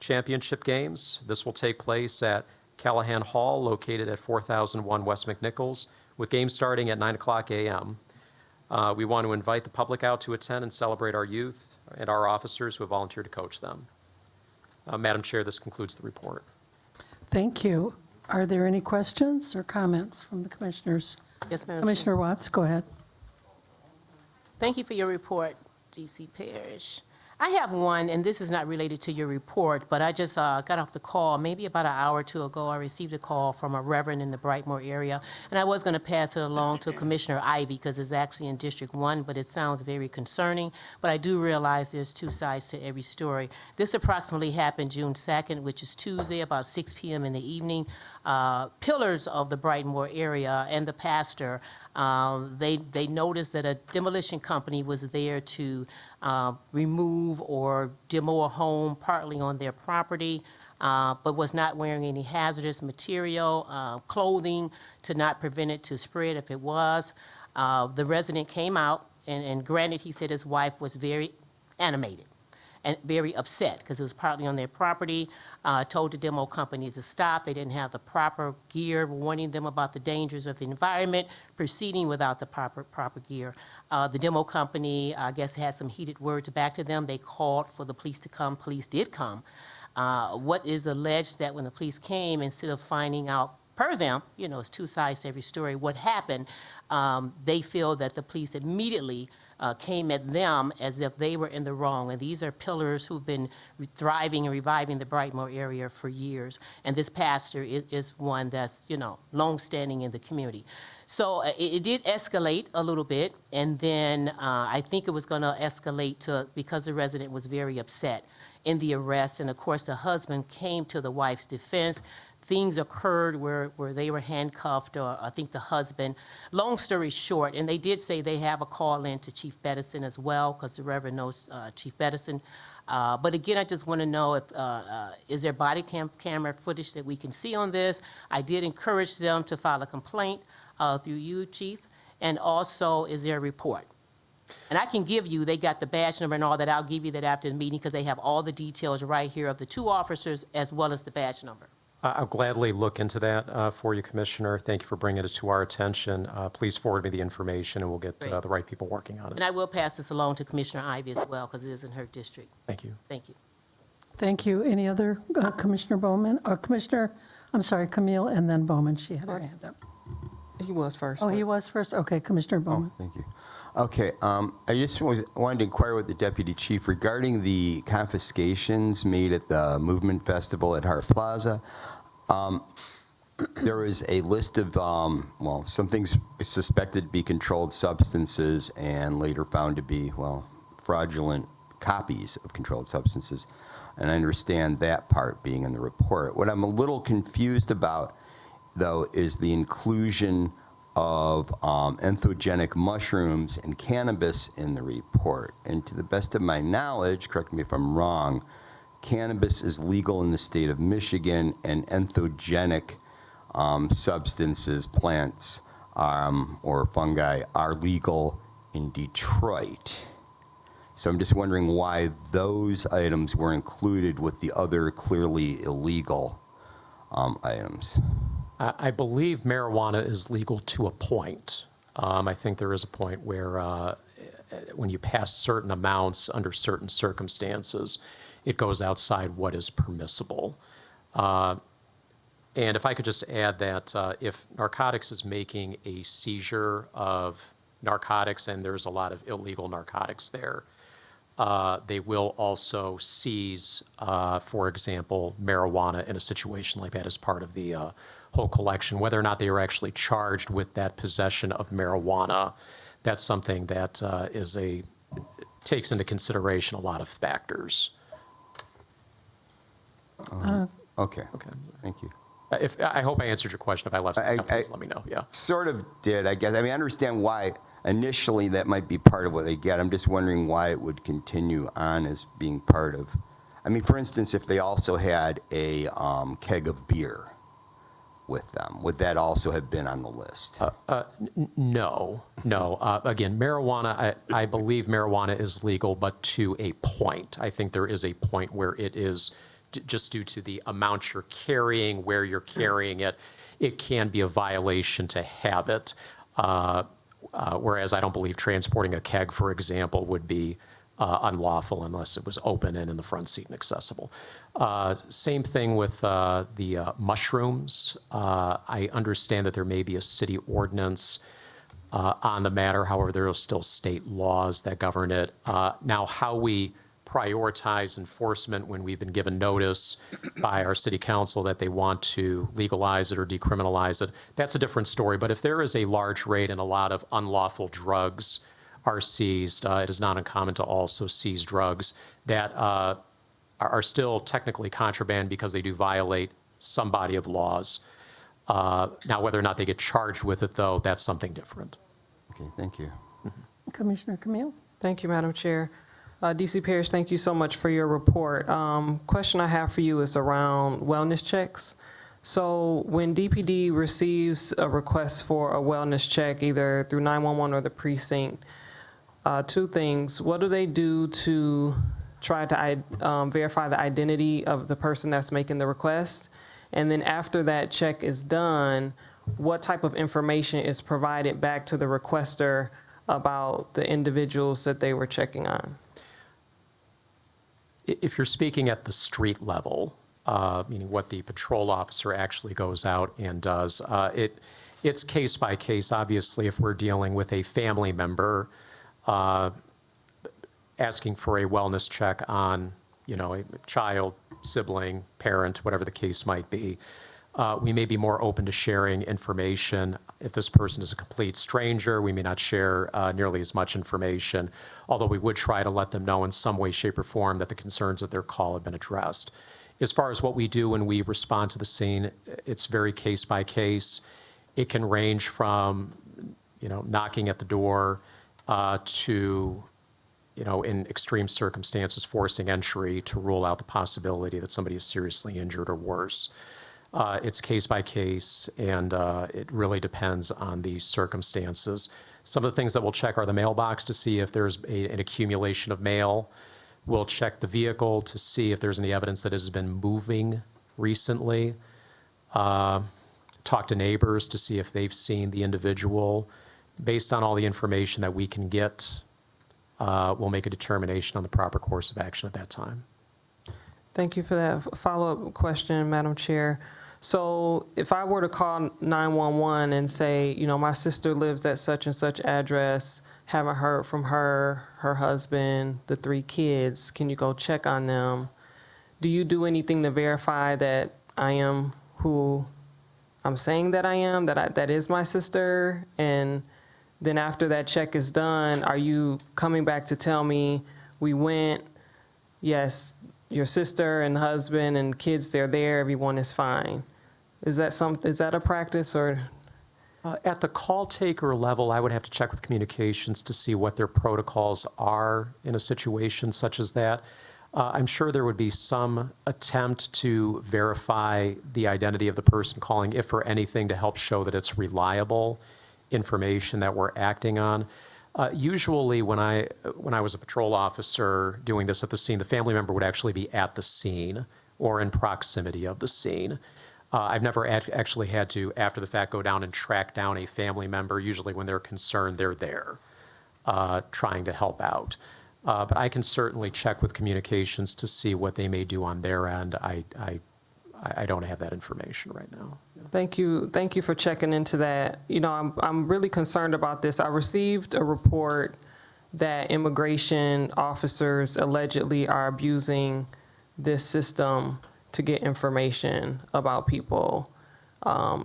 Championship Games. This will take place at Callahan Hall, located at 4001 West McNichols, with games starting at 9 o'clock a.m. We want to invite the public out to attend and celebrate our youth and our officers who have volunteered to coach them. Madam Chair, this concludes the report. Thank you. Are there any questions or comments from the commissioners? Yes, Madam Chair. Commissioner Watts, go ahead. Thank you for your report, G.C. Parrish. I have one, and this is not related to your report, but I just got off the call maybe about an hour or two ago. I received a call from a reverend in the Brightmoor area, and I was going to pass it along to Commissioner Ivy because it's actually in District 1, but it sounds very concerning. But I do realize there's two sides to every story. This approximately happened June 2nd, which is Tuesday, about 6 p.m. in the evening. Pillars of the Brightmoor area and the pastor, they noticed that a demolition company was there to remove or demo a home partly on their property, but was not wearing any hazardous material, clothing to not prevent it to spread if it was. The resident came out, and granted, he said his wife was very animated and very upset because it was partly on their property, told the demo company to stop. They didn't have the proper gear, warning them about the dangers of the environment, proceeding without the proper gear. The demo company, I guess, had some heated words back to them. They called for the police to come. Police did come. What is alleged that when the police came, instead of finding out per them, it's two sides to every story, what happened, they feel that the police immediately came at them as if they were in the wrong. And these are pillars who've been thriving and reviving the Brightmoor area for years. And this pastor is one that's, longstanding in the community. So it did escalate a little bit. And then I think it was going to escalate because the resident was very upset in the arrest. And of course, the husband came to the wife's defense. Things occurred where they were handcuffed, or I think the husband. Long story short, and they did say they have a call in to Chief Bedison as well, because the Reverend knows Chief Bedison. But again, I just want to know if is there body camera footage that we can see on this? I did encourage them to file a complaint through you, Chief, and also is there a report? And I can give you, they got the badge number and all that. I'll give you that after the meeting because they have all the details right here of the two officers as well as the badge number. I'll gladly look into that for you, Commissioner. Thank you for bringing it to our attention. Please forward me the information, and we'll get the right people working on it. And I will pass this along to Commissioner Ivy as well, because it is in her district. Thank you. Thank you. Thank you. Any other, Commissioner Bowman, or Camille, and then Bowman, she had her hand up. He was first. Oh, he was first? Okay, Commissioner Bowman. Thank you. Okay, I just wanted to inquire with the Deputy Chief regarding the confiscations made at the Movement Festival at Hart Plaza. There was a list of, some things suspected to be controlled substances and later found to be, fraudulent copies of controlled substances. And I understand that part being in the report. What I'm a little confused about, though, is the inclusion of entheogenic mushrooms and cannabis in the report. And to the best of my knowledge, correct me if I'm wrong, cannabis is legal in the state of Michigan, and entheogenic substances, plants, or fungi are legal in Detroit. So I'm just wondering why those items were included with the other clearly illegal items. I believe marijuana is legal to a point. I think there is a point where when you pass certain amounts under certain circumstances, it goes outside what is permissible. And if I could just add that if narcotics is making a seizure of narcotics, and there's a lot of illegal narcotics there, they will also seize, for example, marijuana in a situation like that as part of the whole collection. Whether or not they are actually charged with that possession of marijuana, that's something that takes into consideration a lot of factors. Okay. Thank you. I hope I answered your question. If I left something out, please let me know. Yeah. Sort of did, I guess. I mean, I understand why initially that might be part of what they get. I'm just wondering why it would continue on as being part of. I mean, for instance, if they also had a keg of beer with them, would that also have been on the list? No. Again, marijuana, I believe marijuana is legal, but to a point. I think there is a point where it is just due to the amount you're carrying, where you're carrying it, it can be a violation to have it. Whereas I don't believe transporting a keg, for example, would be unlawful unless it was open and in the front seat and accessible. Same thing with the mushrooms. I understand that there may be a city ordinance on the matter. However, there are still state laws that govern it. Now, how we prioritize enforcement when we've been given notice by our city council that they want to legalize it or decriminalize it. That's a different story. But if there is a large rate and a lot of unlawful drugs are seized, it is not uncommon to also seize drugs that are still technically contraband because they do violate some body of laws. Now, whether or not they get charged with it, though, that's something different. Okay, thank you. Commissioner Camille? Thank you, Madam Chair. DC Parrish, thank you so much for your report. Question I have for you is around wellness checks. So when DPD receives a request for a wellness check, either through 911 or the precinct, two things. What do they do to try to verify the identity of the person that's making the request? And then after that check is done, what type of information is provided back to the requester about the individuals that they were checking on? If you're speaking at the street level, meaning what the patrol officer actually goes out and does, it's case by case. Obviously, if we're dealing with a family member asking for a wellness check on, a child, sibling, parent, whatever the case might be, we may be more open to sharing information. If this person is a complete stranger, we may not share nearly as much information, although we would try to let them know in some way, shape, or form that the concerns of their call have been addressed. As far as what we do when we respond to the scene, it's very case by case. It can range from, knocking at the door to, in extreme circumstances, forcing entry to rule out the possibility that somebody is seriously injured or worse. It's case by case, and it really depends on the circumstances. Some of the things that we'll check are the mailbox to see if there's an accumulation of mail. We'll check the vehicle to see if there's any evidence that it has been moving recently. Talk to neighbors to see if they've seen the individual. Based on all the information that we can get, we'll make a determination on the proper course of action at that time. Thank you for that follow-up question, Madam Chair. So if I were to call 911 and say, my sister lives at such and such address, haven't heard from her husband, the 3 kids, can you go check on them? Do you do anything to verify that I am who I'm saying that I am, that is my sister? And then after that check is done, are you coming back to tell me we went, yes, your sister and husband and kids, they're there, everyone is fine? Is that a practice or? At the call taker level, I would have to check with communications to see what their protocols are in a situation such as that. I'm sure there would be some attempt to verify the identity of the person calling, if for anything, to help show that it's reliable information that we're acting on. Usually when I was a patrol officer doing this at the scene, the family member would actually be at the scene or in proximity of the scene. I've never actually had to, after the fact, go down and track down a family member. Usually when they're concerned, they're there trying to help out. But I can certainly check with communications to see what they may do on their end. I don't have that information right now. Thank you for checking into that. I'm really concerned about this. I received a report that immigration officers allegedly are abusing this system to get information about people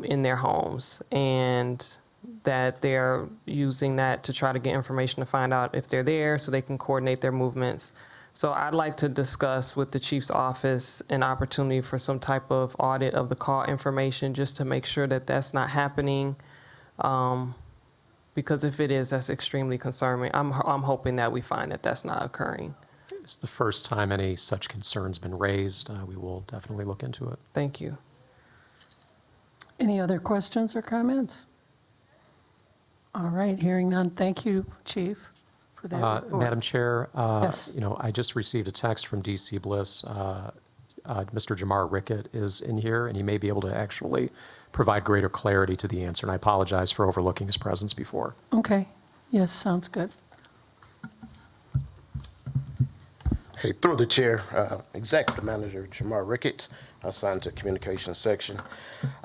in their homes, and that they're using that to try to get information to find out if they're there so they can coordinate their movements. So I'd like to discuss with the chief's office an opportunity for some type of audit of the call information, just to make sure that that's not happening. Because if it is, that's extremely concerning. I'm hoping that we find that that's not occurring. It's the first time any such concern's been raised. We will definitely look into it. Thank you. Any other questions or comments? All right, hearing none. Thank you, Chief, for that report. Madam Chair, Yes. I just received a text from DC Bliss. Mr. Jamar Rickett is in here, and he may be able to actually provide greater clarity to the answer, and I apologize for overlooking his presence before. Okay. Yes, sounds good. Hey, through the chair, Executive Manager Jamar Rickett, assigned to Communications Section.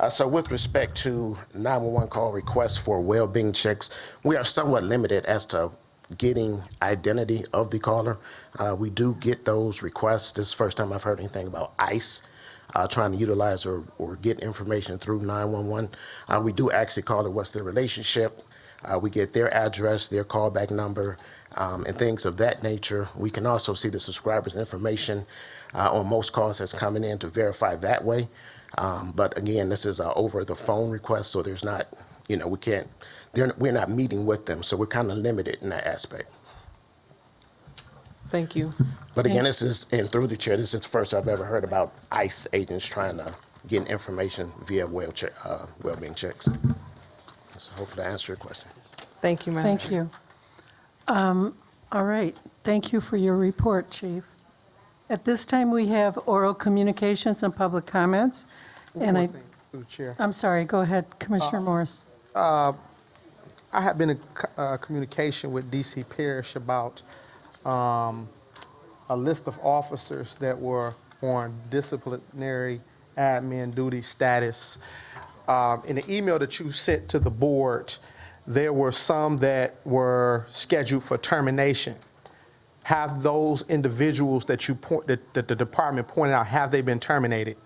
So with respect to 911 call requests for well-being checks, we are somewhat limited as to getting identity of the caller. We do get those requests. This is the first time I've heard anything about ICE trying to utilize or get information through 911. We do ask the caller what's their relationship. We get their address, their callback number, and things of that nature. We can also see the subscriber's information on most calls that's coming in to verify that way. But again, this is over the phone request, so there's not, we're not meeting with them, so we're kind of limited in that aspect. Thank you. But again, this is, and through the chair, this is the first I've ever heard about ICE agents trying to get information via well-being checks. So hopefully I answered your question. Thank you, Madam Thank you. All right, thank you for your report, Chief. At this time, we have oral communications and public comments. And Through the chair. I'm sorry, go ahead, Commissioner Morris. I have been in communication with DC Parrish about a list of officers that were on disciplinary admin duty status. In the email that you sent to the board, there were some that were scheduled for termination. Have those individuals that the department pointed out, have they been terminated?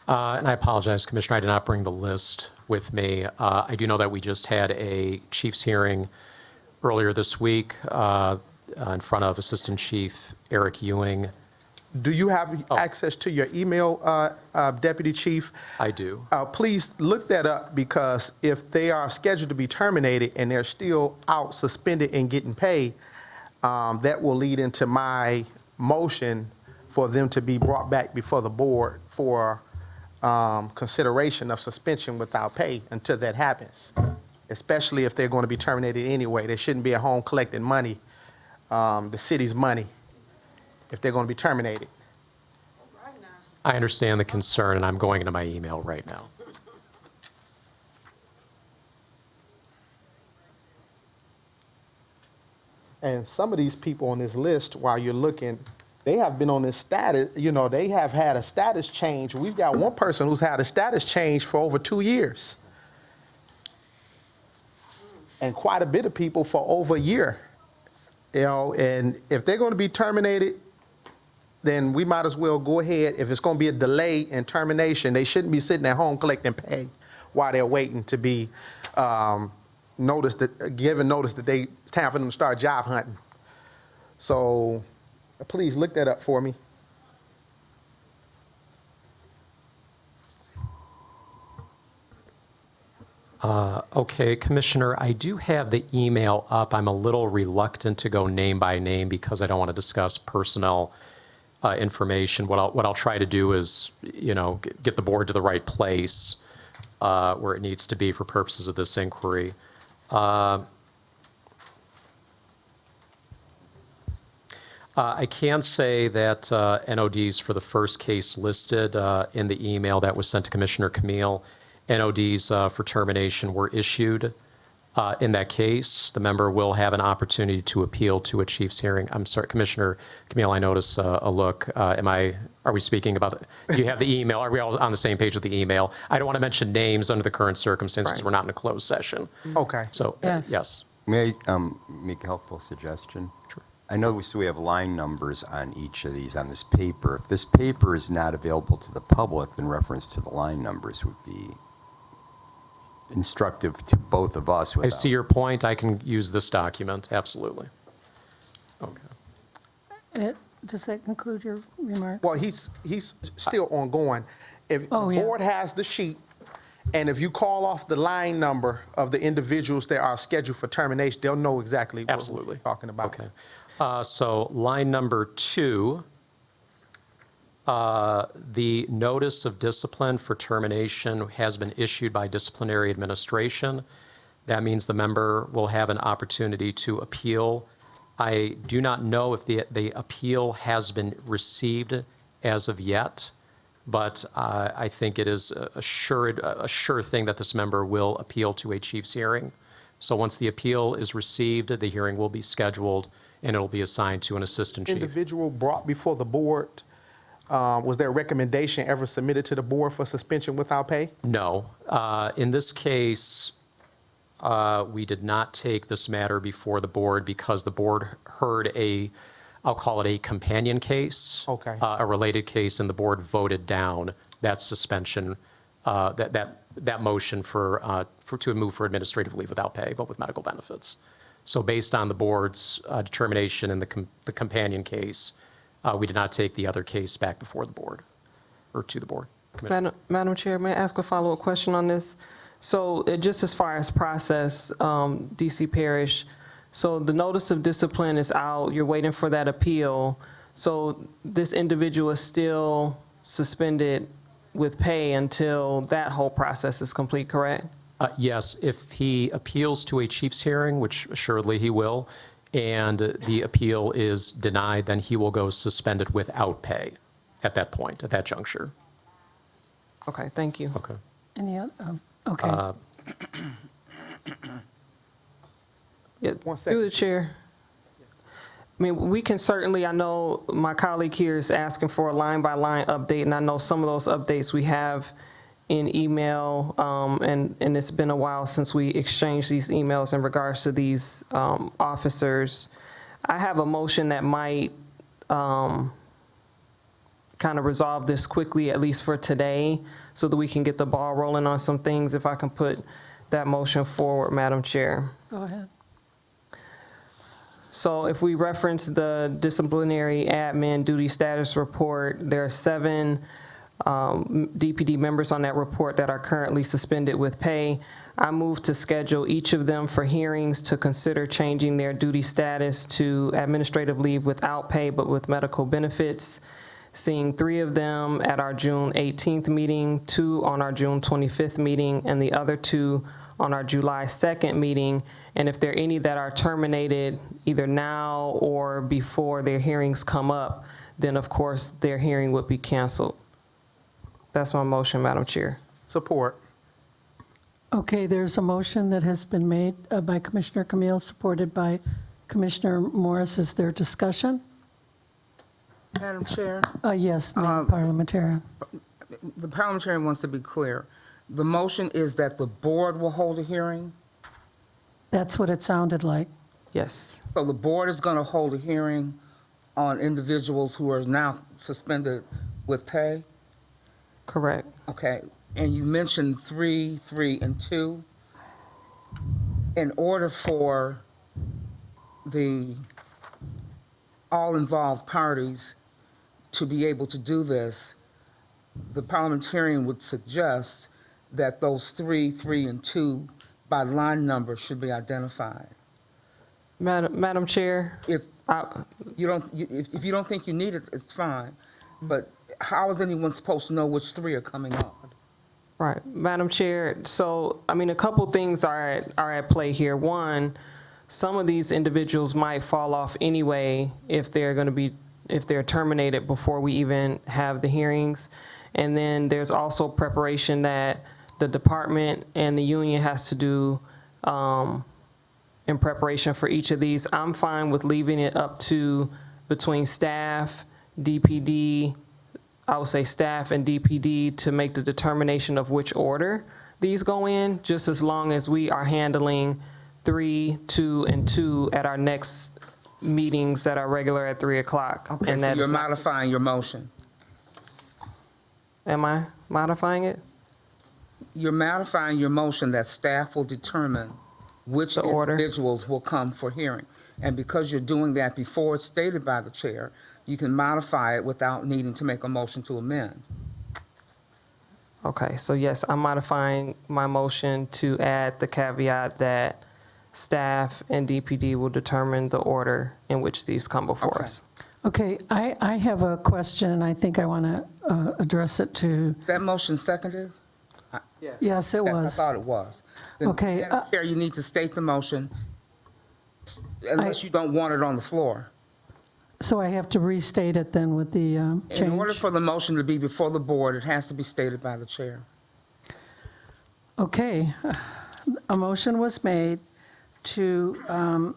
And I apologize, Commissioner, I did not bring the list with me. I do know that we just had a chief's hearing earlier this week in front of Assistant Chief Eric Ewing. Do you have access to your email, Deputy Chief? I do. Please look that up, because if they are scheduled to be terminated and they're still out suspended and getting paid, that will lead into my motion for them to be brought back before the board for consideration of suspension without pay until that happens, especially if they're going to be terminated anyway. They shouldn't be at home collecting money, the city's money, if they're going to be terminated. I understand the concern, and I'm going into my email right now. And some of these people on this list, while you're looking, they have been on this status, they have had a status change. We've got one person who's had a status change for over 2 years. And quite a bit of people for over a year. And if they're going to be terminated, then we might as well go ahead. If it's going to be a delay in termination, they shouldn't be sitting at home collecting pay while they're waiting to be given notice that it's time for them to start job hunting. So please look that up for me. Okay, Commissioner, I do have the email up. I'm a little reluctant to go name by name because I don't want to discuss personnel information. What I'll try to do is, get the board to the right place where it needs to be for purposes of this inquiry. I can say that NODs for the first case listed in the email that was sent to Commissioner Camille, NODs for termination were issued. In that case, the member will have an opportunity to appeal to a chief's hearing. I'm sorry, Commissioner Camille, I notice a look. Are we speaking about, do you have the email? Are we all on the same page with the email? I don't want to mention names under the current circumstances. Right. We're not in a closed session. Okay. So, Yes. yes. May I make a helpful suggestion? Sure. I know we have line numbers on each of these on this paper. If this paper is not available to the public, then reference to the line numbers would be instructive to both of us. I see your point. I can use this document. Absolutely. Okay. Does that conclude your remarks? Well, he's still ongoing. If the board has the sheet, and if you call off the line number of the individuals that are scheduled for termination, they'll know exactly what we're talking about. Okay. So line number 2, the notice of discipline for termination has been issued by disciplinary administration. That means the member will have an opportunity to appeal. I do not know if the appeal has been received as of yet, but I think it is a sure thing that this member will appeal to a chief's hearing. So once the appeal is received, the hearing will be scheduled and it'll be assigned to an assistant chief. Individual brought before the board, was there a recommendation ever submitted to the board for suspension without pay? No. In this case, we did not take this matter before the board because the board heard I'll call it a companion case. Okay. A related case, and the board voted down that suspension, that motion to move for administrative leave without pay, but with medical benefits. So based on the board's determination in the companion case, we did not take the other case back before the board, or to the board. Madam Chair, may I ask a follow-up question on this? So just as far as process, DC Parish, so the notice of discipline is out, you're waiting for that appeal. So this individual is still suspended with pay until that whole process is complete, correct? Yes, if he appeals to a chief's hearing, which assuredly he will, and the appeal is denied, then he will go suspended without pay at that point, at that juncture. Okay, thank you. Okay. Any other, okay. Yeah, 1 second. through the chair. I mean, we can certainly, I know my colleague here is asking for a line-by-line update, and I know some of those updates we have in email, and it's been a while since we exchanged these emails in regards to these officers. I have a motion that might kind of resolve this quickly, at least for today, so that we can get the ball rolling on some things. If I can put that motion forward, Madam Chair. Go ahead. So if we reference the disciplinary admin duty status report, there are 7 DPD members on that report that are currently suspended with pay. I move to schedule each of them for hearings to consider changing their duty status to administrative leave without pay but with medical benefits, seeing 3 of them at our June 18th meeting, 2 on our June 25th meeting, and the other 2 on our July 2nd meeting. And if there are any that are terminated either now or before their hearings come up, then of course their hearing would be canceled. That's my motion, Madam Chair. Support. Okay, there's a motion that has been made by Commissioner Camille, supported by Commissioner Morris. Is there discussion? Madam Chair, Yes, Madam Parliamentarian. the parliamentarian wants to be clear. The motion is that the board will hold a hearing? That's what it sounded like. Yes. So the board is going to hold a hearing on individuals who are now suspended with pay? Correct. Okay, and you mentioned 3, 3, and 2. In order for all involved parties to be able to do this, the parliamentarian would suggest that those 3, 3, and 2 by line number should be identified. Madam Chair, If you don't think you need it, it's fine. But how is anyone supposed to know which 3 are coming on? right, Madam Chair, so, I mean, a couple things are at play here. One, some of these individuals might fall off anyway if they're terminated before we even have the hearings. And then there's also preparation that the department and the union has to do in preparation for each of these. I'm fine with leaving it up to between staff, DPD, I would say staff and DPD to make the determination of which order these go in, just as long as we are handling 3, 2, and 2 at our next meetings that are regular at 3 o'clock. Okay, And so that you're is- modifying your motion. Am I modifying it? You're modifying your motion that staff will determine which The order. individuals will come for hearing. And because you're doing that before it's stated by the chair, you can modify it without needing to make a motion to amend. Okay, so yes, I'm modifying my motion to add the caveat that staff and DPD will determine the order in which these come before Okay. us. Okay, I have a question, and I think I want to address it to, That motion seconded? yes, it Yes, was. I thought it was. Then, Okay, Madam Chair, you need to state the motion unless you don't want it on the floor. So I have to restate it then with the In order change? for the motion to be before the board, it has to be stated by the chair. Okay, a motion was made to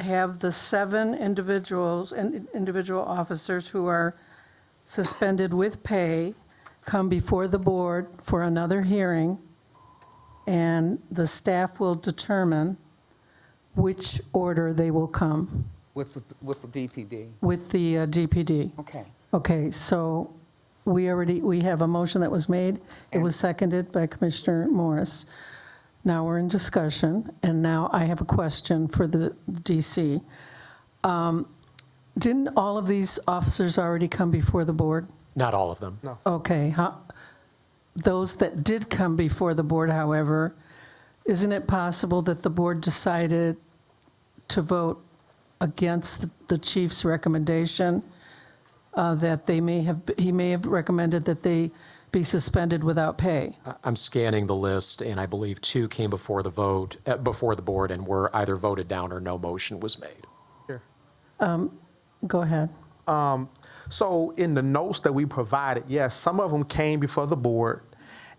have the 7 individuals and individual officers who are suspended with pay come before the board for another hearing, and the staff will determine which order they will come With the DPD. with the DPD. Okay. Okay, so we have a motion that was made. It was seconded by Commissioner Morris. Now we're in discussion, and now I have a question for the DC. Didn't all of these officers already come before the board? Not all of them. No. Okay, those that did come before the board, however, isn't it possible that the board decided to vote against the chief's recommendation, that he may have recommended that they be suspended without pay? I'm scanning the list, and I believe 2 came before the vote, before the board, and were either voted down or no motion was made. Go ahead. So in the notes that we provided, yes, some of them came before the board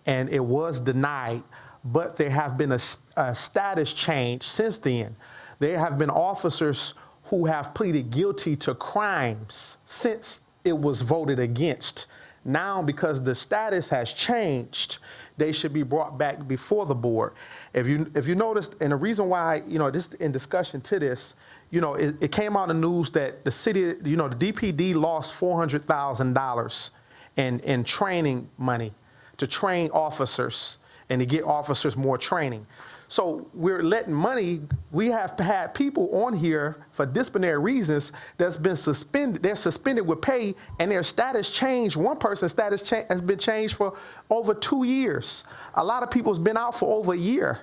and it was denied, but there have been a status change since then. There have been officers who have pleaded guilty to crimes since it was voted against. Now, because the status has changed, they should be brought back before the board. If you noticed, and the reason why, this in discussion to this, it came out in the news that the city, the DPD lost $400,000 in training money to train officers and to get officers more training. So we're letting money. We have had people on here for disciplinary reasons that's been suspended. They're suspended with pay, and their status changed. One person's status has been changed for over 2 years. A lot of people's been out for over a year.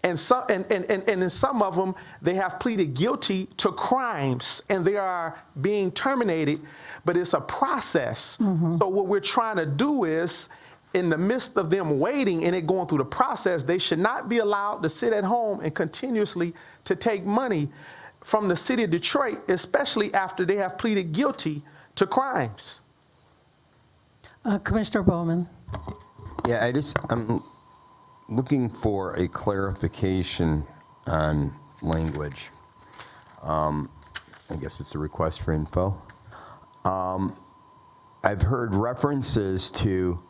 And in some of them, they have pleaded guilty to crimes, and they are being terminated, but it's a process. Mm-hmm. So what we're trying to do is, in the midst of them waiting and it going through the process, they should not be allowed to sit at home and continuously to take money from the city of Detroit, especially after they have pleaded guilty to crimes. Commissioner Bowman. Yeah, I'm looking for a clarification on language. I guess it's a request for info. I've heard references to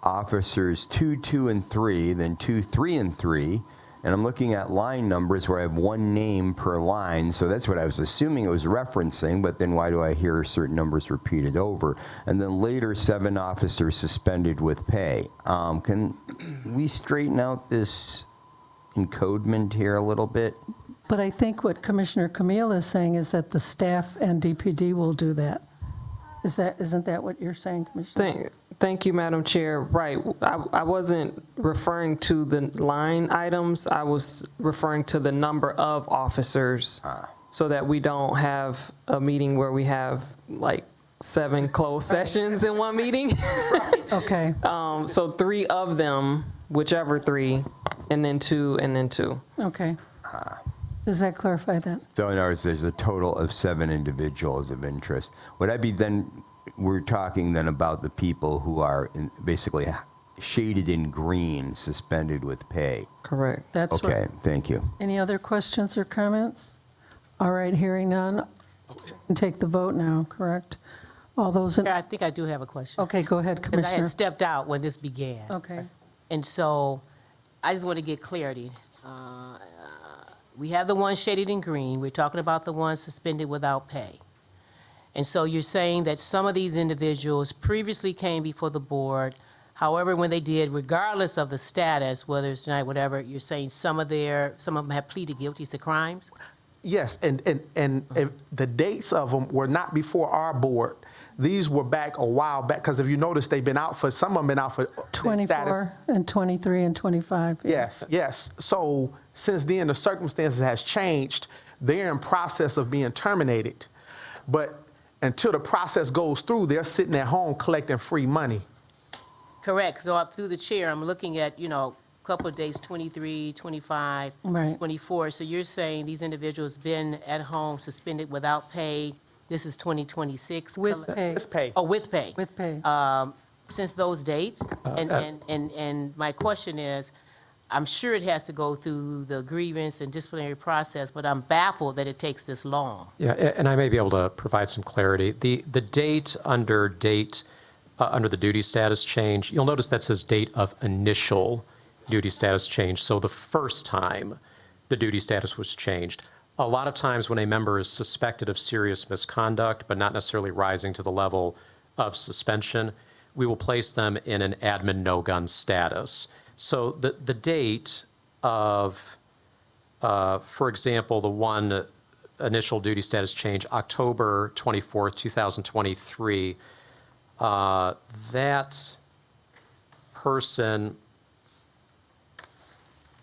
officers 2, 2, and 3, then 2, 3, and 3, and I'm looking at line numbers where I have one name per line, so that's what I was assuming it was referencing, but then why do I hear certain numbers repeated over? And then later, 7 officers suspended with pay. Can we straighten out this encodement here a little bit? But I think what Commissioner Camille is saying is that the staff and DPD will do that. Isn't that what you're saying, Commissioner? Thank you, Madam Chair. Right. I wasn't referring to the line items. I was referring to the number of officers so that we don't have a meeting where we have like 7 closed sessions in one meeting. Okay. So 3 of them, whichever 3, and then 2, and then 2. Okay. Does that clarify that? So in other words, there's a total of 7 individuals of interest. Would I be then, we're talking then about the people who are basically shaded in green, suspended with pay? Correct. That's okay, right. Thank you. Any other questions or comments? All right, hearing none. And take the vote now, correct? All those in... I think I do have a question. Okay, go ahead, Because I Commissioner. had stepped out when this began. Okay. And so I just want to get clarity. We have the ones shaded in green. We're talking about the ones suspended without pay. And so you're saying that some of these individuals previously came before the board. However, when they did, regardless of the status, whether it's tonight, whatever, you're saying some of them have pleaded guilty to crimes? Yes, and the dates of them were not before our board. These were back a while back, because if you notice, they've been out for, some of them been out for 24 and 23 and 25. Yeah. Yes. So since then, the circumstances has changed. They're in process of being terminated. But until the process goes through, they're sitting at home collecting free money. Correct. So up through the chair, I'm looking at, a couple of days, 23, 25, Right. 24. So you're saying these individuals been at home suspended without pay. This is 2026. With pay. With pay. Oh, with pay. With pay. Since those dates. And my question is, I'm sure it has to go through the grievance and disciplinary process, but I'm baffled that it takes this long. Yeah, and I may be able to provide some clarity. The date under the duty status change, you'll notice that says date of initial duty status change. So the first time the duty status was changed. A lot of times when a member is suspected of serious misconduct, but not necessarily rising to the level of suspension, we will place them in an admin no-gun status. So the date of, for example, the one initial duty status change, October 24th, 2023, that person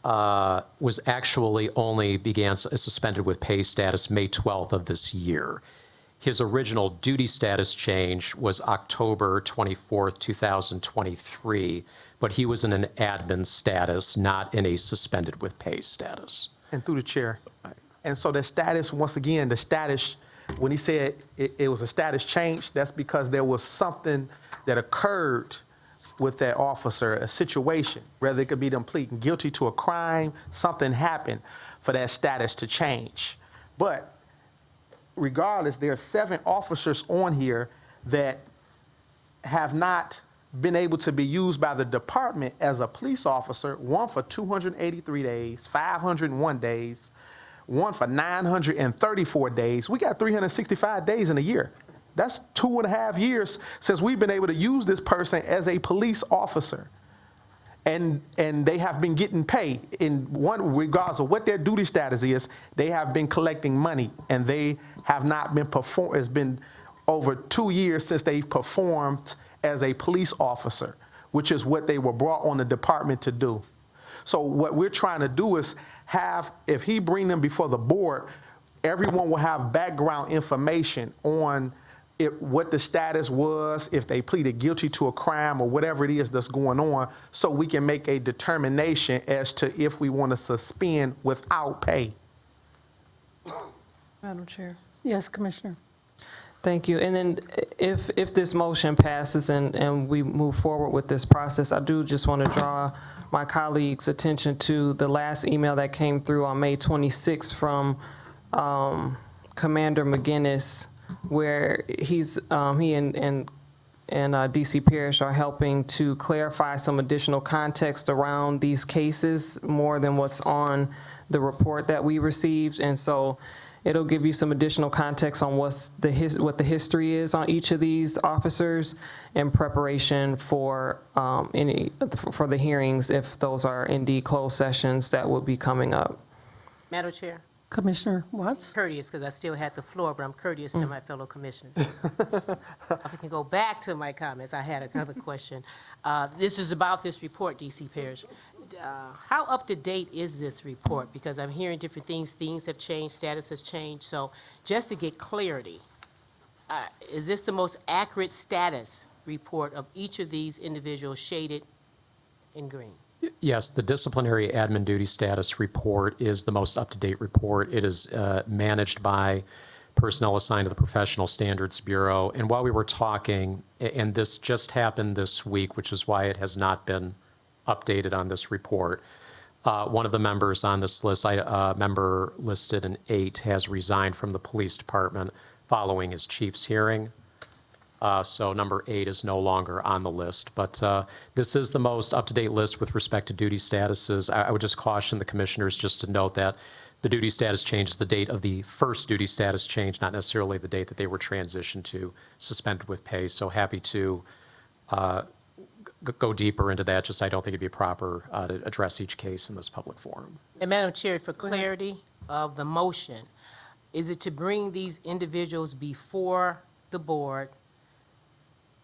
was actually only began suspended with pay status May 12th of this year. His original duty status change was October 24th, 2023, but he was in an admin status, not in a suspended with pay status. And through the chair. And so the status, once again, the status, when he said it was a status change, that's because there was something that occurred with that officer, a situation, whether it could be them pleading guilty to a crime, something happened for that status to change. But regardless, there are 7 officers on here that have not been able to be used by the department as a police officer, one for 283 days, 501 days, one for 934 days. We got 365 days in a year. That's 2.5 years since we've been able to use this person as a police officer. And they have been getting paid in one, regardless of what their duty status is, they have been collecting money, and they have not been performed. It's been over 2 years since they've performed as a police officer, which is what they were brought on the department to do. So what we're trying to do is have, if he bring them before the board, everyone will have background information on what the status was, if they pleaded guilty to a crime or whatever it is that's going on, so we can make a determination as to if we want to suspend without pay. Madam Chair. Yes, Commissioner. Thank you. And then if this motion passes and we move forward with this process, I do just want to draw my colleagues' attention to the last email that came through on May 26th from Commander McGinnis, where he and DC Parrish are helping to clarify some additional context around these cases more than what's on the report that we received. And so it'll give you some additional context on what the history is on each of these officers in preparation for for the hearings, if those are indeed closed sessions that will be coming up. Madam Chair, Commissioner Watts? courteous, because I still had the floor, but I'm courteous to my fellow commissioners. If we can go back to my comments, I had another question. This is about this report, DC Parrish. How up to date is this report? Because I'm hearing different things. Things have changed, status has changed. So just to get clarity, is this the most accurate status report of each of these individuals shaded in green? Yes, the disciplinary admin duty status report is the most up-to-date report. It is managed by personnel assigned to the Professional Standards Bureau. And while we were talking, and this just happened this week, which is why it has not been updated on this report, one of the members on this list, member listed in 8, has resigned from the police department following his chief's hearing. So number 8 is no longer on the list. But this is the most up-to-date list with respect to duty statuses. I would just caution the commissioners just to note that the duty status change is the date of the first duty status change, not necessarily the date that they were transitioned to suspended with pay. So happy to go deeper into that. Just I don't think it'd be proper to address each case in this public forum. And Madam Chair, for clarity of the motion, is it to bring these individuals before the board,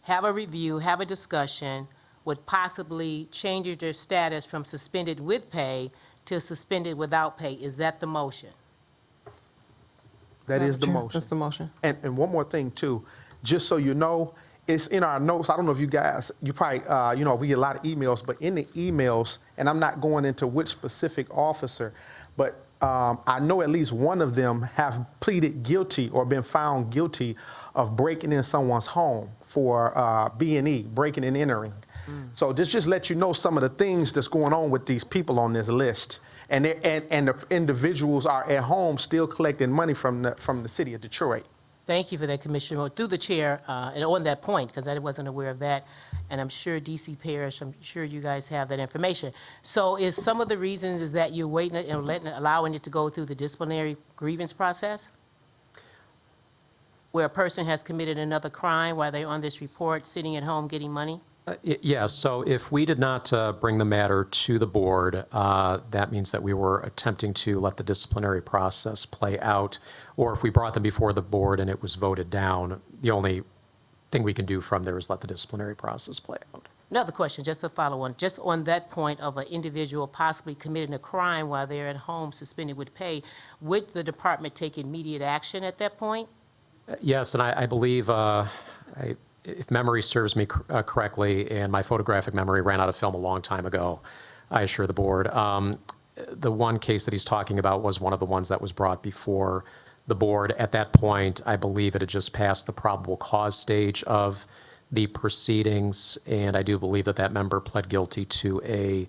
have a review, have a discussion, with possibly changing their status from suspended with pay to suspended without pay? Is that the motion? That is the Chair, motion. that's the motion. And one more thing too, just so you know, it's in our notes. I don't know if you guys, you probably, we get a lot of emails, but in the emails, and I'm not going into which specific officer, but I know at least one of them have pleaded guilty or been found guilty of breaking in someone's home for B&E, breaking and entering. So this just let you know some of the things that's going on with these people on this list. And the individuals are at home still collecting money from the city of Detroit. Thank you for that, Commissioner Moore. Through the chair, and on that point, because I wasn't aware of that, and I'm sure DC Parrish, I'm sure you guys have that information. So is some of the reasons is that you're waiting and allowing it to go through the disciplinary grievance process? Where a person has committed another crime while they're on this report, sitting at home getting money? Yes, so if we did not bring the matter to the board, that means that we were attempting to let the disciplinary process play out, or if we brought them before the board and it was voted down, the only thing we can do from there is let the disciplinary process play out. Another question, just to follow on, just on that point of an individual possibly committing a crime while they're at home suspended with pay, would the department take immediate action at that point? Yes, and I believe, if memory serves me correctly, and my photographic memory ran out of film a long time ago, I assure the board, the one case that he's talking about was one of the ones that was brought before the board. At that point, I believe it had just passed the probable cause stage of the proceedings, and I do believe that that member pled guilty to a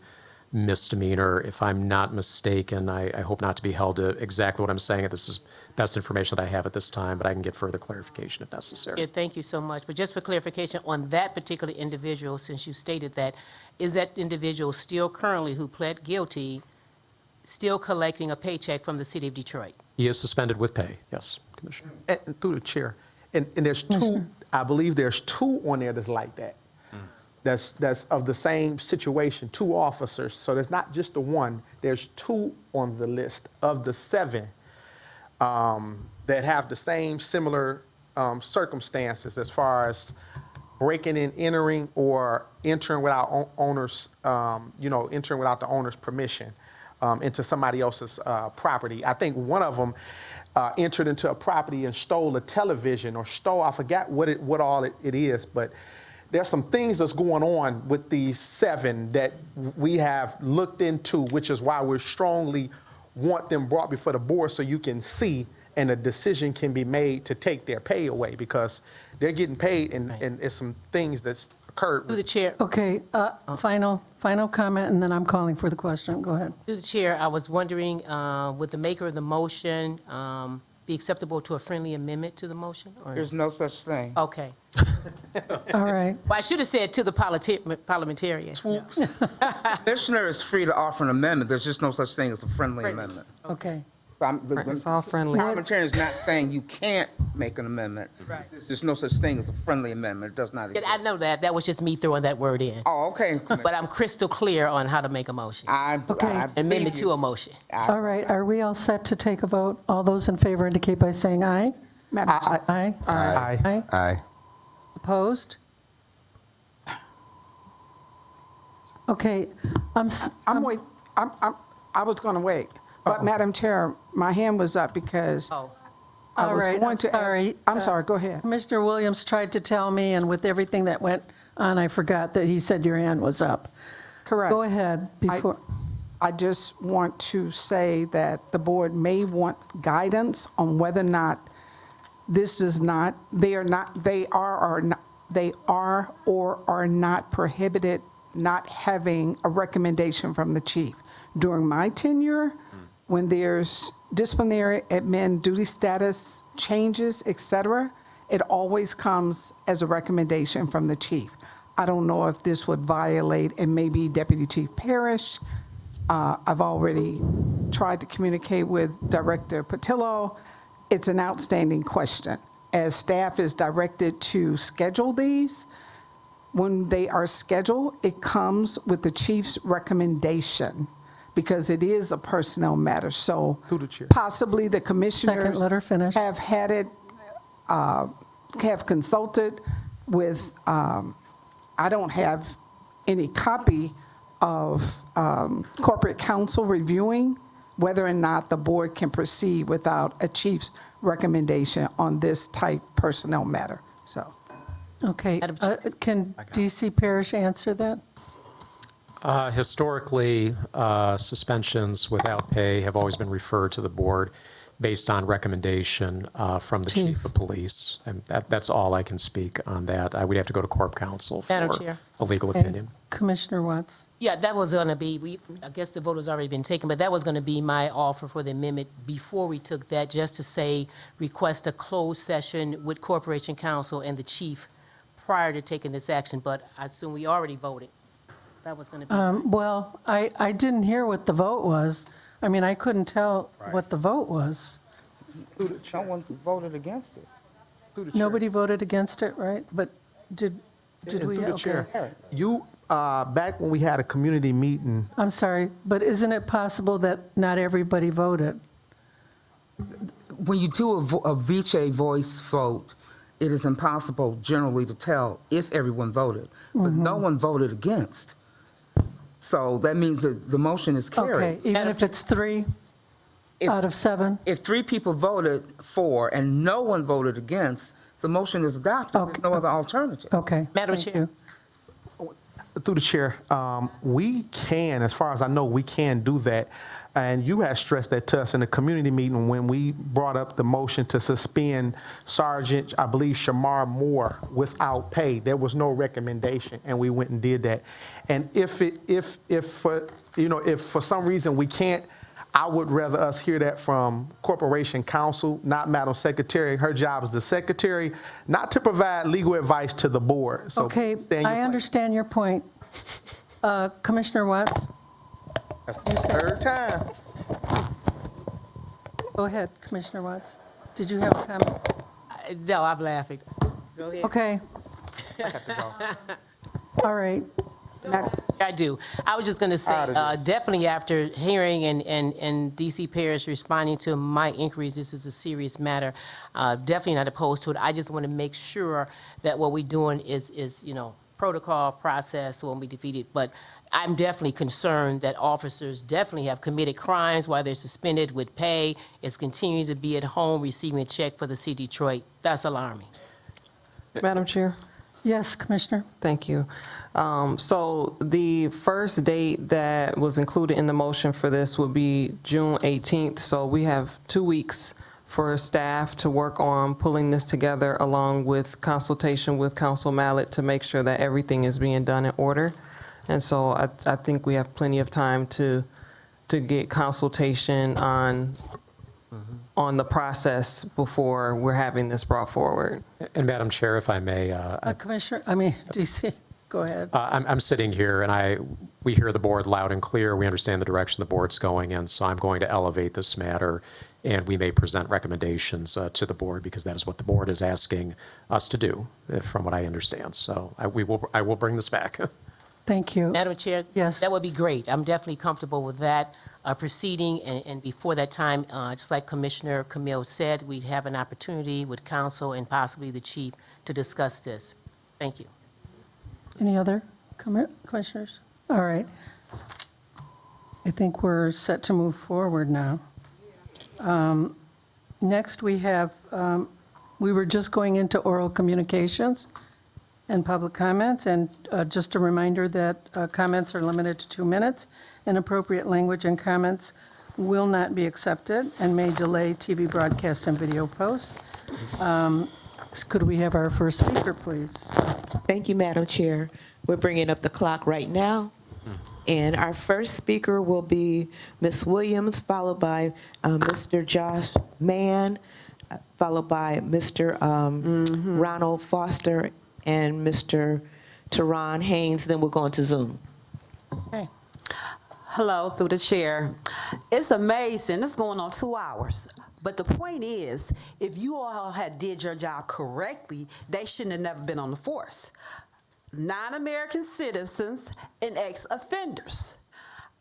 misdemeanor, if I'm not mistaken. I hope not to be held to exactly what I'm saying. This is best information that I have at this time, but I can get further clarification if necessary. Yeah, thank you so much. But just for clarification, on that particular individual, since you stated that, is that individual still currently who pled guilty, still collecting a paycheck from the city of Detroit? He is suspended with pay, yes, Commissioner. And through the chair, and there's two, I believe there's two on there that's like that. That's of the same situation, 2 officers. So there's not just the one, there's 2 on the list of the 7 that have the same similar circumstances as far as breaking and entering or entering without owners, entering without the owner's permission into somebody else's property. I think one of them entered into a property and stole a television or stole, I forgot what all it is, but there's some things that's going on with these 7 that we have looked into, which is why we strongly want them brought before the board so you can see and a decision can be made to take their pay away because they're getting paid and it's some things that's occurred. Through the chair. Okay, final comment, and then I'm calling for the question. Go ahead. Through the chair, I was wondering, would the maker of the motion be acceptable to a friendly amendment to the motion? Or? There's no such thing. Okay. All right. Well, I should have said to the parliamentarian. Commissioner is free to offer an amendment. There's just no such thing as a friendly amendment. Okay. It's all friendly. Parliamentarian is not saying you can't make an amendment. Right. There's no such thing as a friendly amendment. It does not exist. I know that. That was just me throwing that word in. Oh, okay. But I'm crystal clear on how to make a motion. Amendment to a motion. All right, are we all set to take a vote? All those in favor indicate by saying aye. Aye. Aye. Aye. Opposed? Okay, I was going to wait, but Madam Chair, my hand was up because I was going to ask. I'm sorry, go ahead. Commissioner Williams tried to tell me, and with everything that went on, I forgot that he said your hand was up. Correct. Go ahead before. I just want to say that the board may want guidance on whether or not this does not, they are or are not prohibited not having a recommendation from the chief. During my tenure, when there's disciplinary admin duty status changes, et cetera, it always comes as a recommendation from the chief. I don't know if this would violate, and maybe Deputy Chief Parrish. I've already tried to communicate with Director Patillo. It's an outstanding question. As staff is directed to schedule these, when they are scheduled, it comes with the chief's recommendation because it is a personnel matter. So possibly the commissioners let her finish. Have had it, have consulted with, I don't have any copy of corporate counsel reviewing whether or not the board can proceed without a chief's recommendation on this type personnel matter. So, Okay, can DC Parrish answer that? Historically, suspensions without pay have always been referred to the board based on recommendation from the chief of police. And that's all I can speak on that. We'd have to go to Corp Counsel for Madam Chair. a legal Okay. opinion. Commissioner Watts? Yeah, that was going to be, I guess the vote has already been taken, but that was going to be my offer for the amendment before we took that, just to say, request a closed session with Corporation Counsel and the chief prior to taking this action, but I assume we already voted. That was going to be. Well, I didn't hear what the vote was. I mean, I couldn't tell what the vote was. No one's voted against it. Nobody voted against it, right? But did And we? through the Okay. chair, you, back when we had a community meeting, I'm sorry, but isn't it possible that not everybody voted? When you do a vice voice vote, it is impossible generally to tell if everyone voted, but no one voted against. So that means that the motion is carried. Okay, even if it's 3 out of 7? If 3 people voted for and no one voted against, the motion is adopted. There's no other alternative. Okay. Madam thank Chair. you. through the chair, we can, as far as I know, we can do that. And you had stressed that to us in the community meeting when we brought up the motion to suspend Sergeant, I believe, Shamar Moore without pay. There was no recommendation, and we went and did that. And if for some reason we can't, I would rather us hear that from Corporation Counsel, not Madam Secretary. Her job is the secretary, not to provide legal advice to the board. So Okay, I understand your point. Commissioner Watts? That's the third time. Go ahead, Commissioner Watts. Did you have a comment? No, I'm laughing. Go ahead. Okay. All right. I do. I was just going to say, definitely after hearing and D.C. Parish responding to my inquiries, this is a serious matter. Definitely not opposed to it. I just want to make sure that what we're doing is protocol, process won't be defeated. But I'm definitely concerned that officers definitely have committed crimes while they're suspended with pay, is continuing to be at home receiving a check for the city of Detroit. That's alarming. Madam Chair? Yes, Commissioner. Thank you. So the first date that was included in the motion for this would be June 18th. So we have 2 weeks for staff to work on pulling this together, along with consultation with Council Mallett, to make sure that everything is being done in order. And so I think we have plenty of time to get consultation on the process before we're having this brought forward. And Madam Chair, if I may, Commissioner, DC, go ahead. I'm sitting here and we hear the board loud and clear. We understand the direction the board's going in, so I'm going to elevate this matter, and we may present recommendations to the board, because that is what the board is asking us to do, from what I understand. So I will bring this back. Thank you. Madam Chair? Yes. That would be great. I'm definitely comfortable with that proceeding. And before that time, just like Commissioner Camille said, we'd have an opportunity with council and possibly the chief to discuss this. Thank you. Any other commissioners? All right. I think we're set to move forward now. Next, we have, we were just going into oral communications and public comments, and just a reminder that comments are limited to 2 minutes. Inappropriate language and comments will not be accepted and may delay TV broadcasts and video posts. Could we have our first speaker, please? Thank you, Madam Chair. We're bringing up the clock right now. And our first speaker will be Ms. Williams, followed by Mr. Josh Mann, followed by Mr. Ronald Foster, and Mr. Teron Haynes. Then we'll go into Zoom. Okay. Hello, through the chair. It's amazing. It's going on 2 hours. But the point is, if you all had did your job correctly, they shouldn't have never been on the force. Non-American citizens and ex-offenders.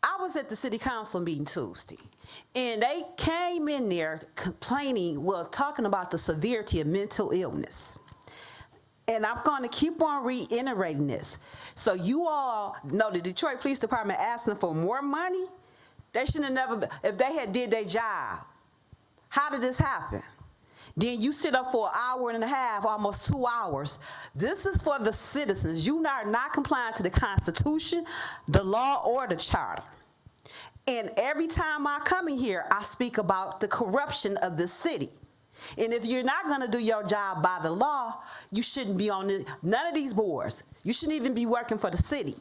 I was at the city council meeting Tuesday, and they came in there complaining, talking about the severity of mental illness. And I'm going to keep on reiterating this. So you all know the Detroit Police Department asking for more money. They shouldn't have never, if they had did their job. How did this happen? Then you sit up for an hour and a half, almost 2 hours. This is for the citizens. You are not complying to the Constitution, the law, or the charter. And every time I come in here, I speak about the corruption of the city. And if you're not going to do your job by the law, you shouldn't be on none of these boards. You shouldn't even be working for the city.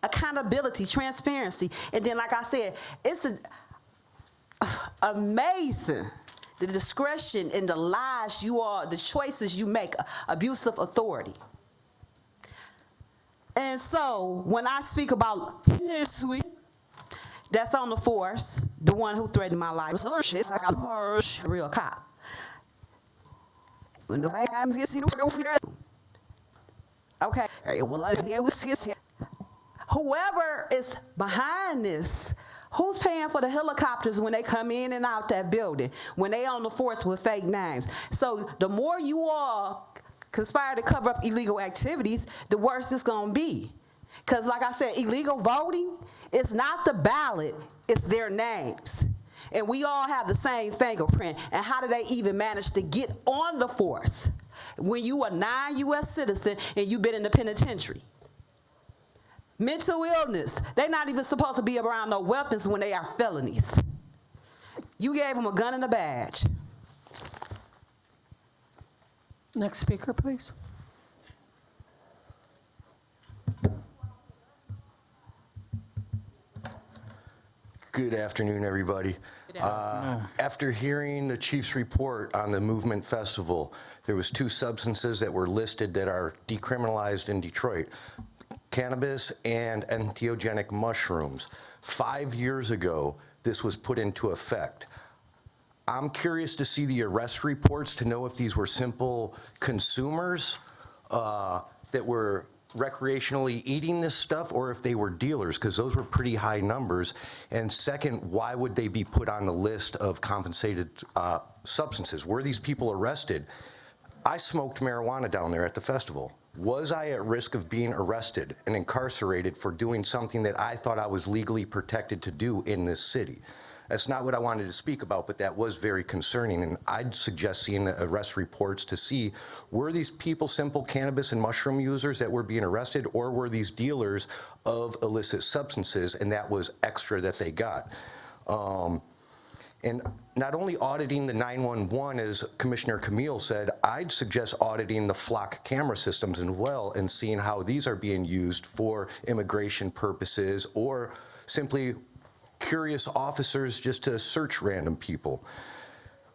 Accountability, transparency. And then, like I said, it's amazing the discretion and the lies the choices you make, abuse of authority. And so when I speak about that's on the force, the one who threatened my life, real cop. Okay, whoever is behind this, who's paying for the helicopters when they come in and out that building, when they on the force with fake names? So the more you all conspire to cover up illegal activities, the worse it's gonna be. Because like I said, illegal voting, it's not the ballot, it's their names. And we all have the same fingerprint. And how do they even manage to get on the force when you are a non-U.S. citizen and you've been in the penitentiary? Mental illness, they're not even supposed to be around no weapons when they are felonies. You gave them a gun and a badge. Next speaker, please. Good afternoon, everybody. After hearing the chief's report on the Movement Festival, there was 2 substances that were listed that are decriminalized in Detroit: cannabis and entheogenic mushrooms. 5 years ago, this was put into effect. I'm curious to see the arrest reports to know if these were simple consumers that were recreationally eating this stuff, or if they were dealers, because those were pretty high numbers. And second, why would they be put on the list of compensated substances? Were these people arrested? I smoked marijuana down there at the festival. Was I at risk of being arrested and incarcerated for doing something that I thought I was legally protected to do in this city? That's not what I wanted to speak about, but that was very concerning, and I'd suggest seeing the arrest reports to see, were these people simple cannabis and mushroom users that were being arrested, or were these dealers of illicit substances, and that was extra that they got? And not only auditing the 911, as Commissioner Camille said, I'd suggest auditing the flock camera systems as well and seeing how these are being used for immigration purposes, or simply curious officers just to search random people.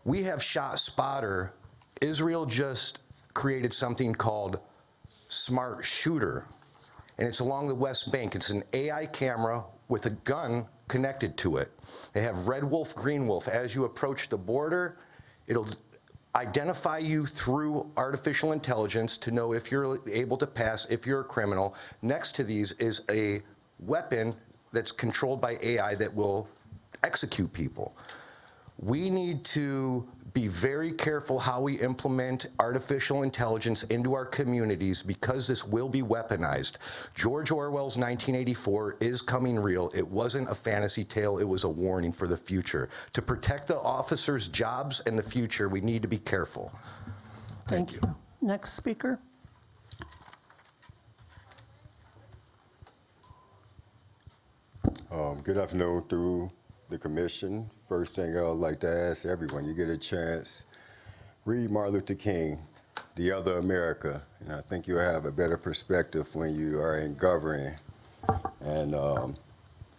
We have Shot Spotter. Israel just created something called Smart Shooter, and it's along the West Bank. It's an AI camera with a gun connected to it. They have red wolf, green wolf. As you approach the border, it'll identify you through artificial intelligence to know if you're able to pass, if you're a criminal. Next to these is a weapon that's controlled by AI that will execute people. We need to be very careful how we implement artificial intelligence into our communities, because this will be weaponized. George Orwell's 1984 is coming real. It wasn't a fantasy tale, it was a warning for the future. To protect the officers' jobs in the future, we need to be careful. Thank you. Next speaker. Good afternoon through the commission. First thing I would like to ask everyone, you get a chance, read Martin Luther King, The Other America, and I think you'll have a better perspective when you are in governing, and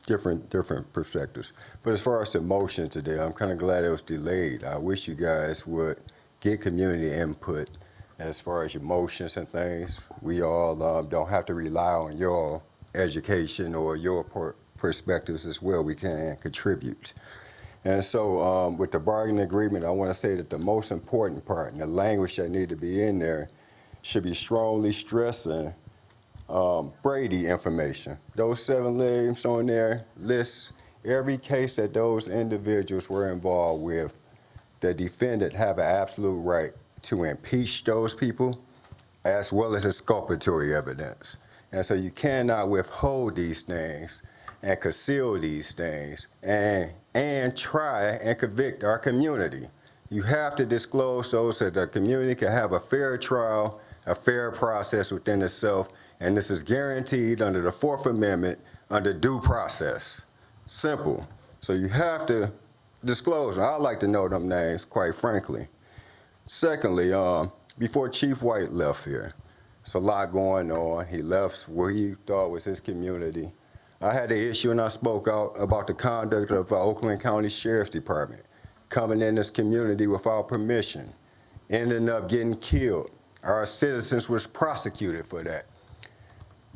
different perspectives. But as far as the motion today, I'm kind of glad it was delayed. I wish you guys would get community input as far as your motions and things. We all don't have to rely on your education or your perspectives as well. We can contribute. And so with the bargaining agreement, I want to say that the most important part and the language that need to be in there should be strongly stressing Brady information. Those 7 names on there lists every case that those individuals were involved with. The defendant have an absolute right to impeach those people, as well as exculpatory evidence. And so you cannot withhold these things and conceal these things and try and convict our community. You have to disclose those so that the community can have a fair trial, a fair process within itself, and this is guaranteed under the 4th Amendment under due process. Simple. So you have to disclose. I'd like to know them names, quite frankly. Secondly, before Chief White left here, it's a lot going on. He left where he thought was his community. I had the issue and I spoke out about the conduct of Oakland County Sheriff's Department coming in this community without permission, ending up getting killed. Our citizens was prosecuted for that.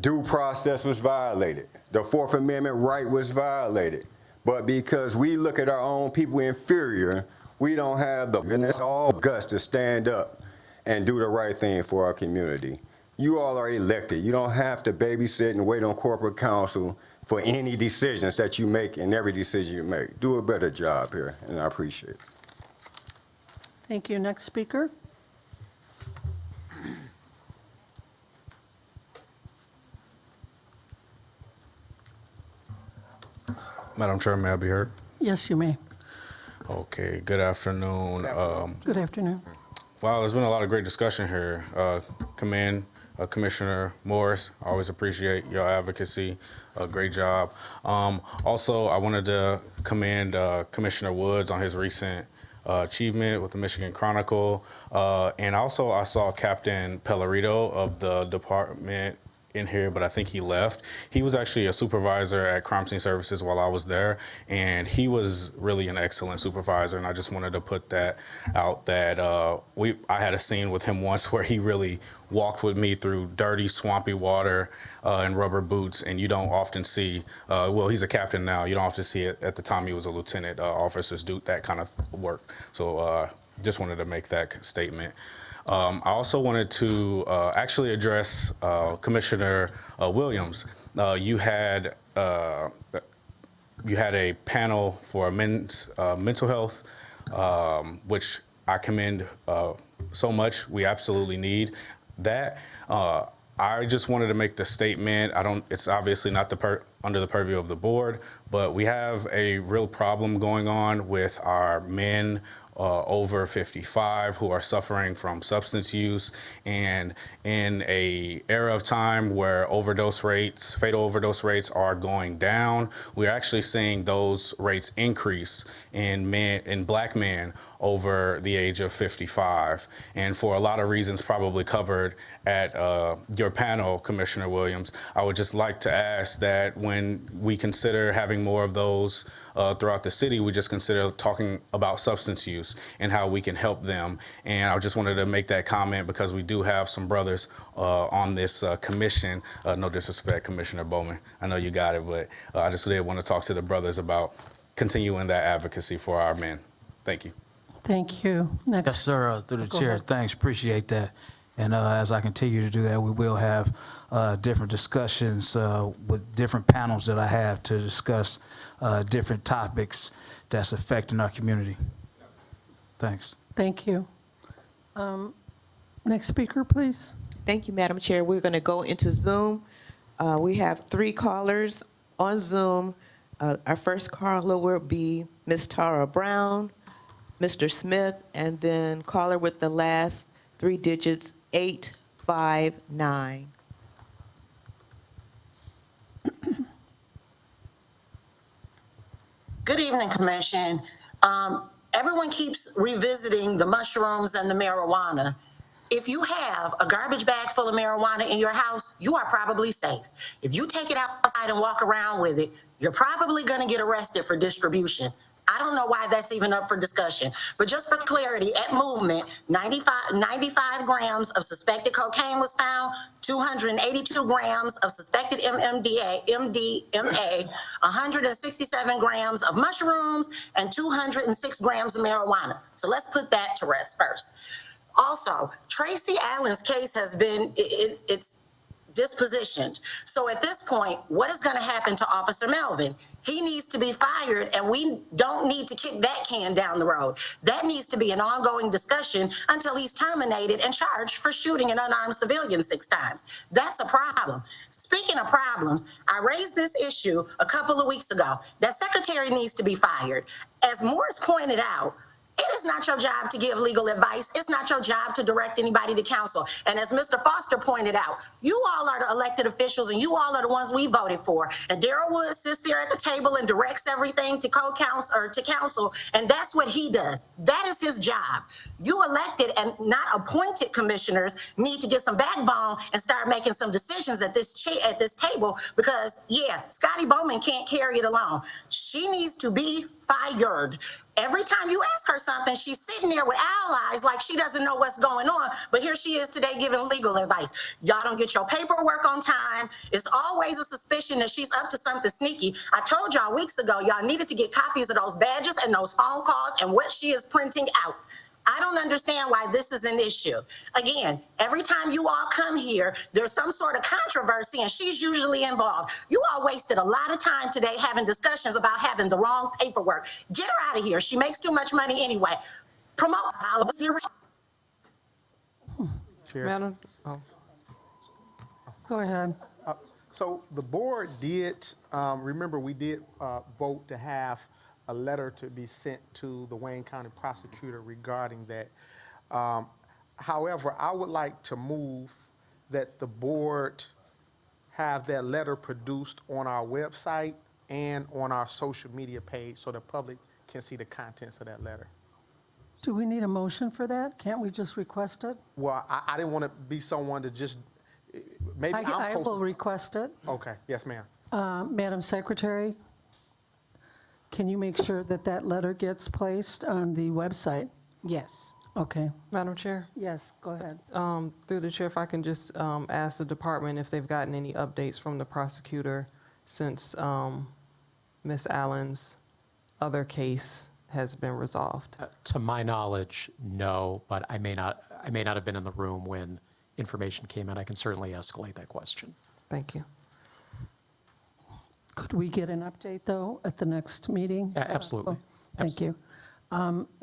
Due process was violated. The Fourth Amendment right was violated. But because we look at our own people inferior, we don't have the, and it's all guts to stand up and do the right thing for our community. You all are elected. You don't have to babysit and wait on corporate counsel for any decisions that you make and every decision you make. Do a better job here, and I appreciate it. Thank you. Next speaker. Madam Chair, may I be heard? Yes, you may. Okay, good afternoon. Good afternoon. Wow, there's been a lot of great discussion here. Commend Commissioner Morris. I always appreciate your advocacy. Great job. Also, I wanted to commend Commissioner Woods on his recent achievement with the Michigan Chronicle. And also, I saw Captain Pellerito of the department in here, but I think he left. He was actually a supervisor at Crime Scene Services while I was there, and he was really an excellent supervisor. And I just wanted to put that out that I had a scene with him once where he really walked with me through dirty, swampy water and rubber boots, and you don't often see, well, he's a captain now, you don't often see it. At the time he was a lieutenant, officers do that kind of work. So just wanted to make that statement. I also wanted to actually address Commissioner Williams. You had a panel for men's mental health, which I commend so much. We absolutely need that. I just wanted to make the statement. It's obviously not under the purview of the board, but we have a real problem going on with our men over 55 who are suffering from substance use, and in a era of time where fatal overdose rates are going down, we're actually seeing those rates increase in black men over the age of 55. And for a lot of reasons probably covered at your panel, Commissioner Williams, I would just like to ask that when we consider having more of those throughout the city, we just consider talking about substance use and how we can help them. And I just wanted to make that comment because we do have some brothers on this commission. No disrespect, Commissioner Bowman. I know you got it, but I just did want to talk to the brothers about continuing that advocacy for our men. Thank you. Thank you. Next. Yes, sir. Through the Go chair. ahead. Thanks. Appreciate that. And as I continue to do that, we will have different discussions with different panels that I have to discuss different topics that's affecting our community. Thanks. Thank you. Next speaker, please. Thank you, Madam Chair. We're going to go into Zoom. We have 3 callers on Zoom. Our first caller will be Ms. Tara Brown, Mr. Smith, and then caller with the last 3 digits, 859. Good evening, Commission. Everyone keeps revisiting the mushrooms and the marijuana. If you have a garbage bag full of marijuana in your house, you are probably safe. If you take it outside and walk around with it, you're probably going to get arrested for distribution. I don't know why that's even up for discussion, but just for clarity, at Movement, 95 grams of suspected cocaine was found, 282 grams of suspected MDMA, 167 grams of mushrooms, and 206 grams of marijuana. So let's put that to rest first. Also, Tracy Allen's case has been, it's dispositioned. So at this point, what is going to happen to Officer Melvin? He needs to be fired, and we don't need to kick that can down the road. That needs to be an ongoing discussion until he's terminated and charged for shooting an unarmed civilian 6 times. That's a problem. Speaking of problems, I raised this issue a couple of weeks ago. That secretary needs to be fired. As Morris pointed out, It is not your job to give legal advice. It's not your job to direct anybody to counsel. And as Mr. Foster pointed out, you all are the elected officials and you all are the ones we voted for. And Darrell Wood sits there at the table and directs everything to co-counsel or to counsel, and that's what he does. That is his job. You elected and not appointed commissioners need to get some backbone and start making some decisions at this table because, yeah, Scotty Bowman can't carry it alone. She needs to be fired. Every time you ask her something, she's sitting there with allies like she doesn't know what's going on, but here she is today giving legal advice. Y'all don't get your paperwork on time. It's always a suspicion that she's up to something sneaky. I told y'all weeks ago, y'all needed to get copies of those badges and those phone calls and what she is printing out. I don't understand why this is an issue. Again, every time you all come here, there's some sort of controversy and she's usually involved. You all wasted a lot of time today having discussions about having the wrong paperwork. Get her out of here. She makes too much money anyway. Promote. Chair. Madam, oh, Go ahead. So the board did, remember we did vote to have a letter to be sent to the Wayne County prosecutor regarding that. However, I would like to move that the board have that letter produced on our website and on our social media page so the public can see the contents of that letter. Do we need a motion for that? Can't we just request it? Well, I didn't want to be someone to just, maybe I'm I will supposed to. request it. Okay, yes, ma'am. Madam Secretary, can you make sure that that letter gets placed on the website? Yes. Okay. Madam Chair, Yes, go ahead. through the chair, if I can just ask the department if they've gotten any updates from the prosecutor since Ms. Allen's other case has been resolved. To my knowledge, no, but I may not have been in the room when information came in. I can certainly escalate that question. Thank you. Could we get an update, though, at the next meeting? Absolutely. Thank you.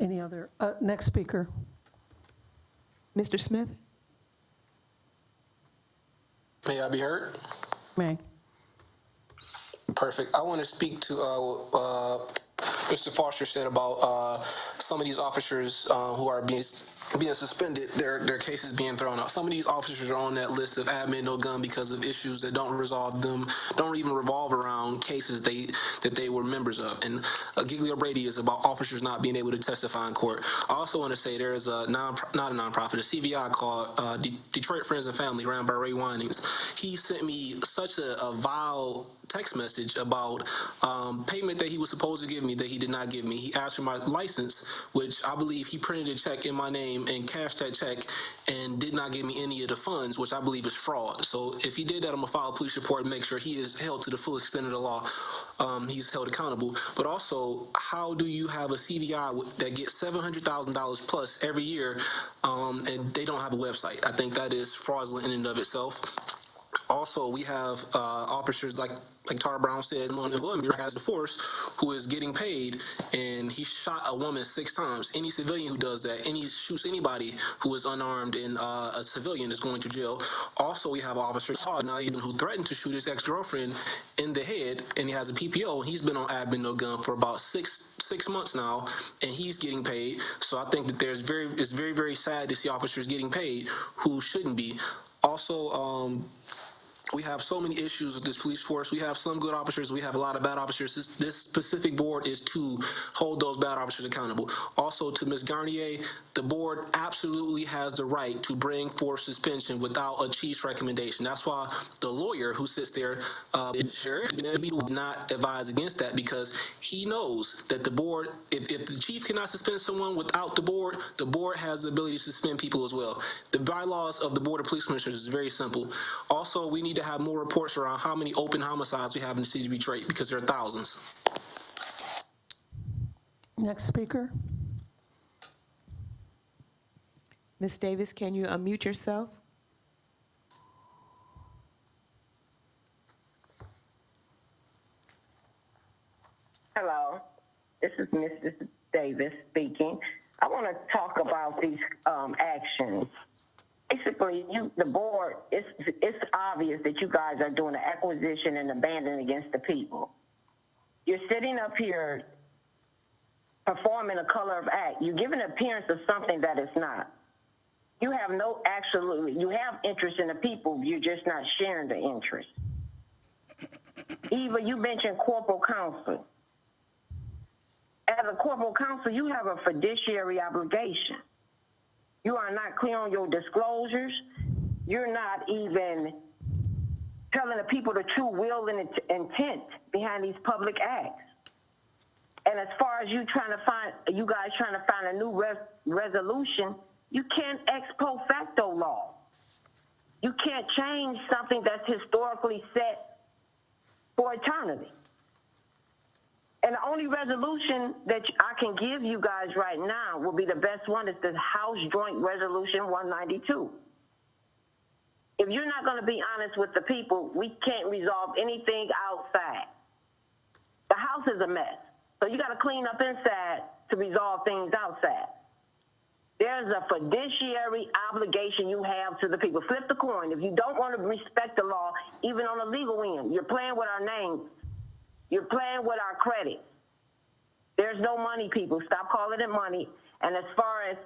Any other, next speaker? Mr. Smith? May I be heard? May. Perfect. I want to speak to Mr. Foster said about some of these officers who are being suspended, their cases being thrown out. Some of these officers are on that list of admin no gun because of issues that don't even revolve around cases that they were members of. And Giglio Brady is about officers not being able to testify in court. I also want to say there is not a nonprofit, a CVI called Detroit Friends and Family, ran by Ray Winings. He sent me such a vile text message about payment that he was supposed to give me that he did not give me. He asked for my license, which I believe he printed a check in my name and cashed that check and did not give me any of the funds, which I believe is fraud. So if he did that, I'm going to file a police report and make sure he is held to the full extent of the law. He's held accountable. But also, how do you have a CVI that gets $700,000 plus every year and they don't have a website? I think that is fraudulent in and of itself. Also, we have officers like Tara Brown said, has the force who is getting paid, and he shot a woman 6 times. Any civilian who does that, shoots anybody who is unarmed and a civilian is going to jail. Also, we have officers who threatened to shoot his ex-girlfriend in the head, and he has a PPO. He's been on admin no gun for about six months now, and he's getting paid. So I think that it's very, very sad to see officers getting paid who shouldn't be. Also, we have so many issues with this police force. We have some good officers. We have a lot of bad officers. This specific board is to hold those bad officers accountable. Also, to Ms. Garnier, the board absolutely has the right to bring forth suspension without a chief's recommendation. That's why the lawyer who sits there would not advise against that, because he knows that the board, if the chief cannot suspend someone without the board has the ability to suspend people as well. The bylaws of the Board of Police Commissioners is very simple. Also, we need to have more reports around how many open homicides we have in the city of Detroit, because there are thousands. Next speaker. Ms. Davis, can you unmute yourself? Hello, this is Mrs. Davis speaking. I want to talk about these actions. Basically, the board, it's obvious that you guys are doing an acquisition and abandon against the people. You're sitting up here performing a color of act. You give an appearance of something that it's not. You have you have interest in the people, you're just not sharing the interest. Eva, you mentioned corporal counsel. As a corporal counsel, you have a fiduciary obligation. You are not clear on your disclosures. You're not even telling the people the true will and intent behind these public acts. And as far as you guys trying to find a new resolution, you can't ex post facto law. You can't change something that's historically set for eternity. And the only resolution that I can give you guys right now will be the best one is the House Joint Resolution 192. If you're not going to be honest with the people, we can't resolve anything outside. The house is a mess. So you got to clean up inside to resolve things outside. There's a fiduciary obligation you have to the people. Flip the coin. If you don't want to respect the law, even on the legal end, you're playing with our names. You're playing with our credit. There's no money, people. Stop calling it money. And as far as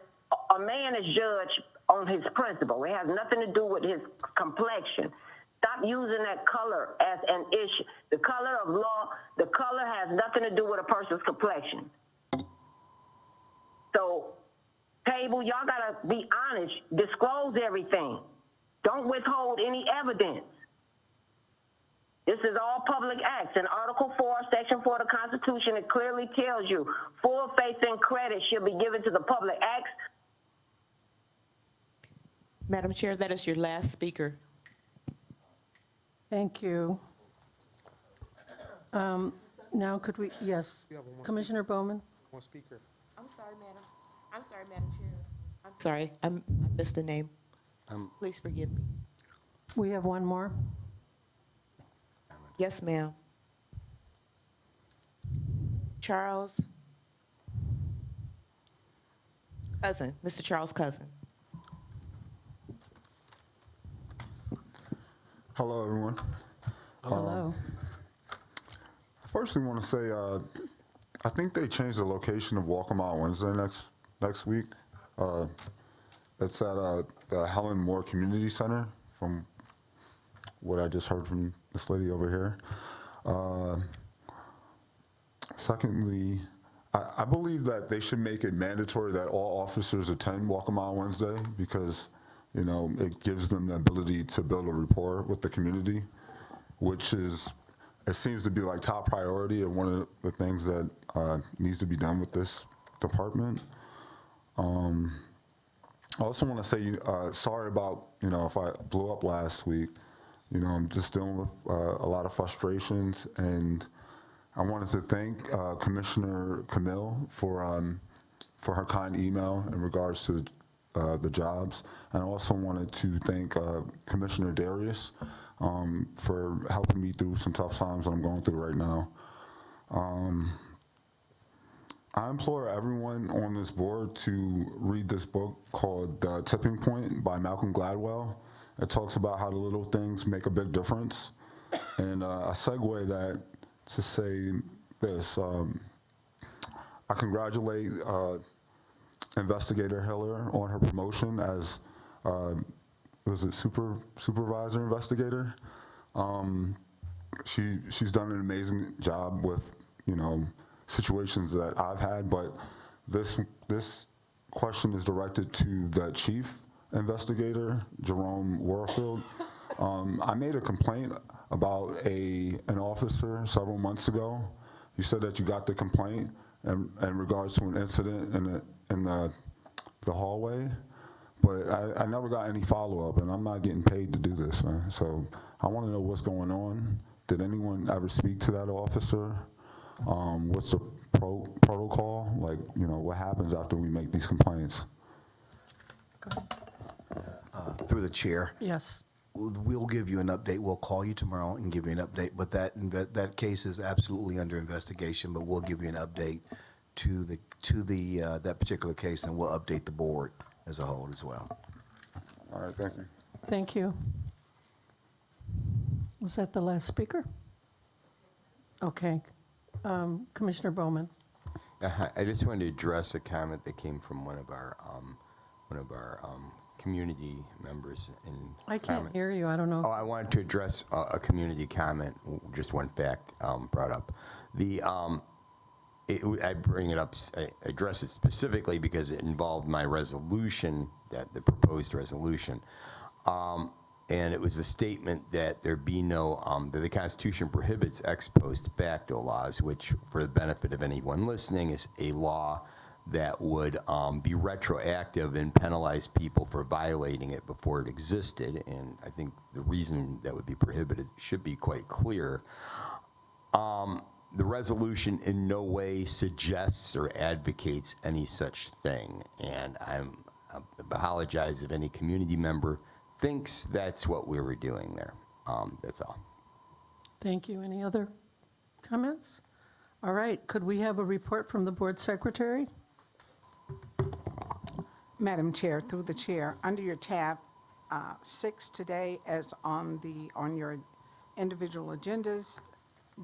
a man is judged on his principle, it has nothing to do with his complexion. Stop using that color as an issue. The color of law, the color has nothing to do with a person's complexion. So, table, y'all gotta be honest. Disclose everything. Don't withhold any evidence. This is all public acts. In Article 4, Section 4 of the Constitution, it clearly tells you full faith and credit should be given to the public acts. Madam Chair, that is your last speaker. Thank you. Now could we, yes, Commissioner Bowman? One speaker. I'm sorry, Madam. I'm sorry, Madam Chair. I'm sorry, I missed a name. Please forgive me. We have one more. Yes, ma'am. Charles Cousin, Mr. Charles Cousin. Hello, everyone. Hello. First, we want to say I think they changed the location of Walk 'em Out Wednesday next week. It's at the Helen Moore Community Center, from what I just heard from this lady over here. Secondly, I believe that they should make it mandatory that all officers attend Walk 'em Out Wednesday, because it gives them the ability to build a rapport with the community, which it seems to be like top priority and one of the things that needs to be done with this department. I also want to say sorry about, if I blew up last week. I'm just dealing with a lot of frustrations, and I wanted to thank Commissioner Camille for her kind email in regards to the jobs. And I also wanted to thank Commissioner Darius for helping me through some tough times that I'm going through right now. I implore everyone on this board to read this book called The Tipping Point by Malcolm Gladwell. It talks about how the little things make a big difference. And I segue that to say this. I congratulate Investigator Hiller on her promotion as supervisor investigator. She's done an amazing job with situations that I've had, but this question is directed to the chief investigator, Jerome Warfield. I made a complaint about an officer several months ago. You said that you got the complaint in regards to an incident in the hallway, but I never got any follow-up, and I'm not getting paid to do this, man. So I want to know what's going on. Did anyone ever speak to that officer? What's the protocol? What happens after we make these complaints? Through the chair. Yes. We'll give you an update. We'll call you tomorrow and give you an update. But that case is absolutely under investigation. But we'll give you an update to that particular case, and we'll update the board as a whole as well. All right. Thank you. Thank you. Was that the last speaker? Okay. Commissioner Bowman. I just wanted to address a comment that came from one of our community members. I can't hear you. I don't know. Oh, I wanted to address a community comment, just one fact brought up. I bring it up, I address it specifically because it involved my resolution, the proposed resolution. And it was a statement that there be no, that the Constitution prohibits ex post facto laws, which, for the benefit of anyone listening, is a law that would be retroactive and penalize people for violating it before it existed. And I think the reason that would be prohibited should be quite clear. The resolution in no way suggests or advocates any such thing. And I apologize if any community member thinks that's what we were doing there. That's all. Thank you. Any other comments? All right. Could we have a report from the board secretary? Madam Chair, through the chair, under your tab 6 today, as on your individual agendas,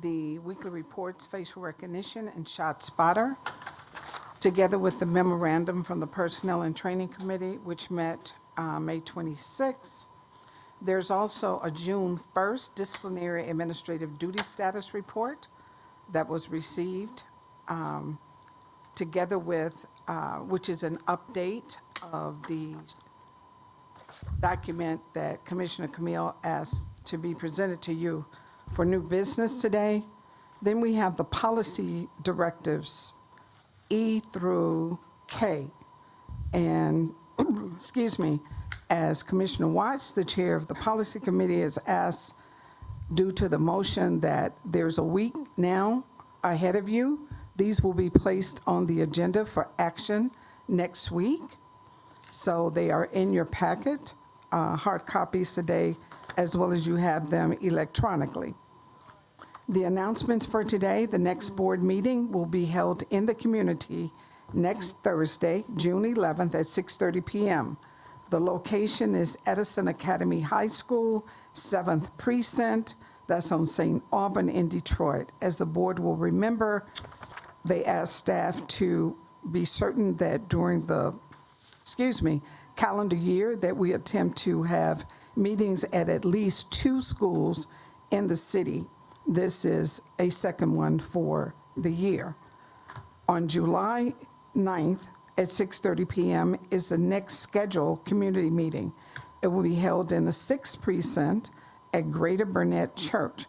the weekly reports, facial recognition, and shot spotter, together with the memorandum from the Personnel and Training Committee, which met May 26th. There's also a June 1st disciplinary administrative duty status report that was received, together with, which is an update of the document that Commissioner Camille asked to be presented to you for new business today. Then we have the policy directives E through K. And, excuse me, as Commissioner Watts, the chair of the policy committee, has asked, due to the motion that there's a week now ahead of you, these will be placed on the agenda for action next week. So they are in your packet, hard copies today, as well as you have them electronically. The announcements for today: the next board meeting will be held in the community next Thursday, June 11th at 6:30 p.m. The location is Edison Academy High School, 7th Precinct. That's on St. Auburn in Detroit. As the board will remember, they asked staff to be certain that during the, calendar year, that we attempt to have meetings at least 2 schools in the city. This is a second one for the year. On July 9th at 6:30 p.m. is the next scheduled community meeting. It will be held in the 6th Precinct at Greater Burnett Church,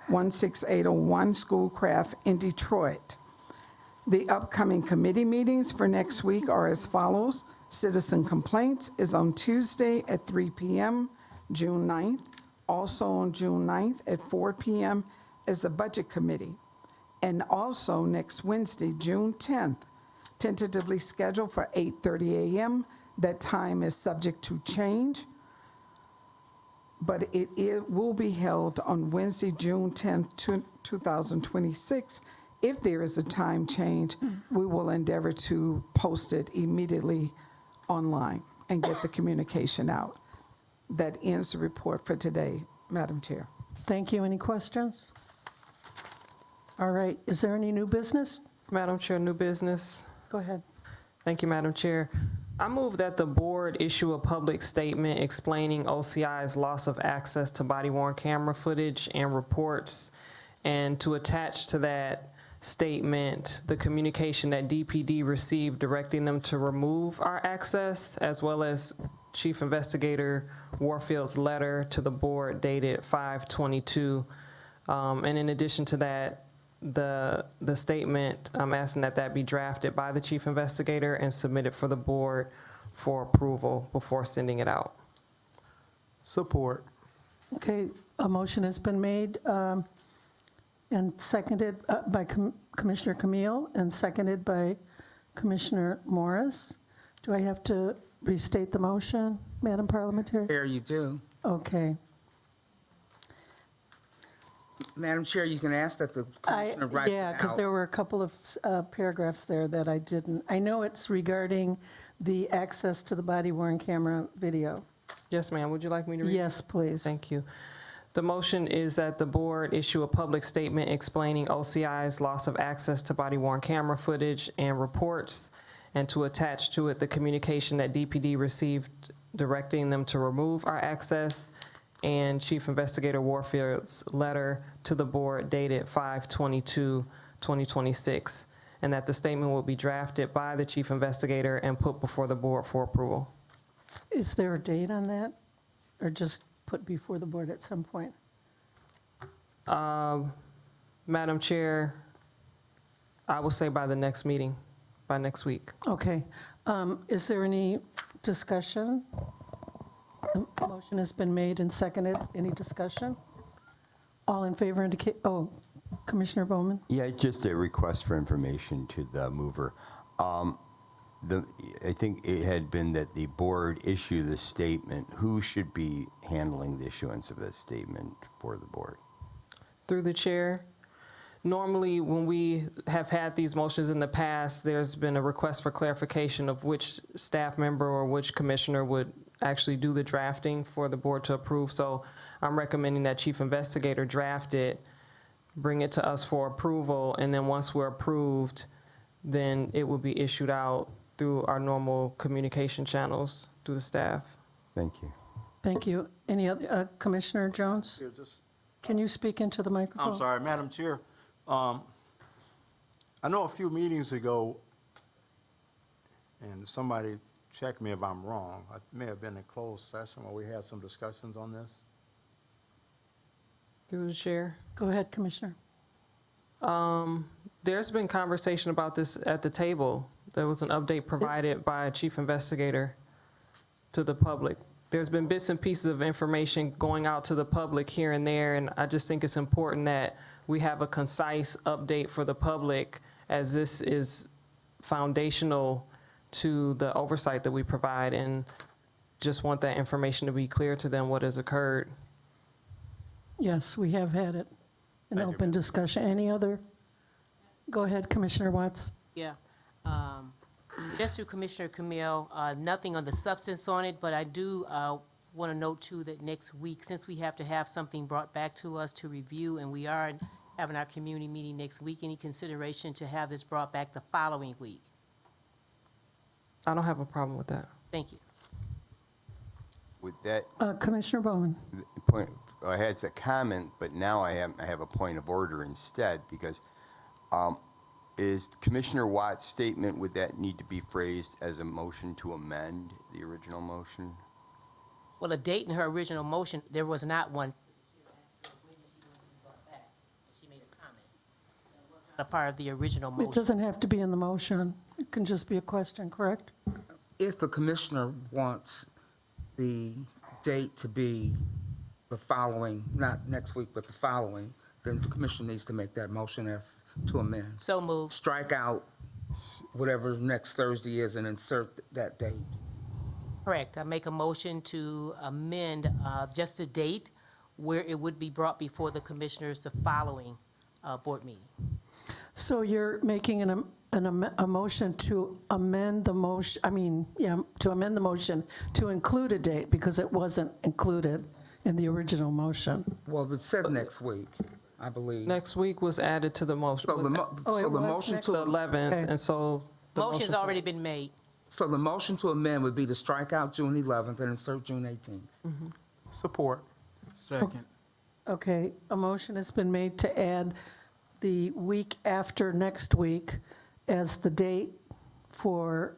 16801 Schoolcraft in Detroit. The upcoming committee meetings for next week are as follows. Citizen Complaints is on Tuesday at 3 p.m., June 9th. Also on June 9th at 4 p.m. is the Budget Committee. And also next Wednesday, June 10th, tentatively scheduled for 8:30 a.m. That time is subject to change, but it will be held on Wednesday, June 10th, 2026. If there is a time change, we will endeavor to post it immediately online and get the communication out. That ends the report for today, Madam Chair. Thank you. Any questions? All right. Is there any new business? Madam Chair, new business. Go ahead. Thank you, Madam Chair. I move that the board issue a public statement explaining OCI's loss of access to body-worn camera footage and reports, and to attach to that statement the communication that DPD received directing them to remove our access, as well as Chief Investigator Warfield's letter to the board dated 5/22. And in addition to that, the statement, I'm asking that be drafted by the Chief Investigator and submitted for the board for approval before sending it out. Support. Okay, a motion has been made and seconded by Commissioner Camille and seconded by Commissioner Morris. Do I have to restate the motion, Madam Parliamentary? Chair, you do. Okay. Madam Chair, you can ask that the Commissioner write it out. Yeah, because there were a couple of paragraphs there that I didn't. I know it's regarding the access to the body-worn camera video. Yes, ma'am. Would you like me to read? Yes, please. Thank you. The motion is that the board issue a public statement explaining OCI's loss of access to body-worn camera footage and reports, and to attach to it the communication that DPD received directing them to remove our access, and Chief Investigator Warfield's letter to the board dated 5/22/2026, and that the statement will be drafted by the Chief Investigator and put before the board for approval. Is there a date on that? Or just put before the board at some point? Madam Chair, I will say by the next meeting, by next week. Okay. Is there any discussion? The motion has been made and seconded. Any discussion? All in favor indicate, Commissioner Bowman? Yeah, just a request for information to the mover. I think it had been that the board issue the statement. Who should be handling the issuance of that statement for the board? Through the chair. Normally, when we have had these motions in the past, there's been a request for clarification of which staff member or which commissioner would actually do the drafting for the board to approve. So I'm recommending that Chief Investigator draft it, bring it to us for approval, and then once we're approved, then it will be issued out through our normal communication channels through the staff. Thank you. Thank you. Any other, Commissioner Jones? Here, just- Can you speak into the microphone? I'm sorry, Madam Chair. I know a few meetings ago, and somebody check me if I'm wrong, I may have been in closed session where we had some discussions on this. Through the chair. Go ahead, Commissioner. There's been conversation about this at the table. There was an update provided by a Chief Investigator to the public. There's been bits and pieces of information going out to the public here and there, and I just think it's important that we have a concise update for the public, as this is foundational to the oversight that we provide, and just want that information to be clear to them what has occurred. Yes, we have had it in Thank you, open ma'am. discussion. Any other? Go ahead, Commissioner Watts. Yeah. Just to Commissioner Camille, nothing on the substance on it, but I do want to note too that next week, since we have to have something brought back to us to review, and we are having our community meeting next week, any consideration to have this brought back the following week? I don't have a problem with that. Thank you. With that Commissioner Bowman. point, I had a comment, but now I have a point of order instead, because is Commissioner Watt's statement, would that need to be phrased as a motion to amend the original motion? Well, a date in her original motion, there was not one. She made a comment. It was not a part of the original It motion. doesn't have to be in the motion. It can just be a question, correct? If the commissioner wants the date to be the following, not next week, but the following, then the commissioner needs to make that motion as to amend. So moved. Strike out whatever next Thursday is and insert that date. Correct. I make a motion to amend just the date where it would be brought before the commissioners the following board meeting. So you're making a motion to amend the motion, to amend the motion to include a date because it wasn't included in the original motion. Well, it said next week, I believe. Next week was added to the motion. So the motion To the 11th, Okay. and so. the Motion's motion- already been made. So the motion to amend would be to strike out June 11th and insert June 18th. Support. Second. Okay, a motion has been made to add the week after next week as the date for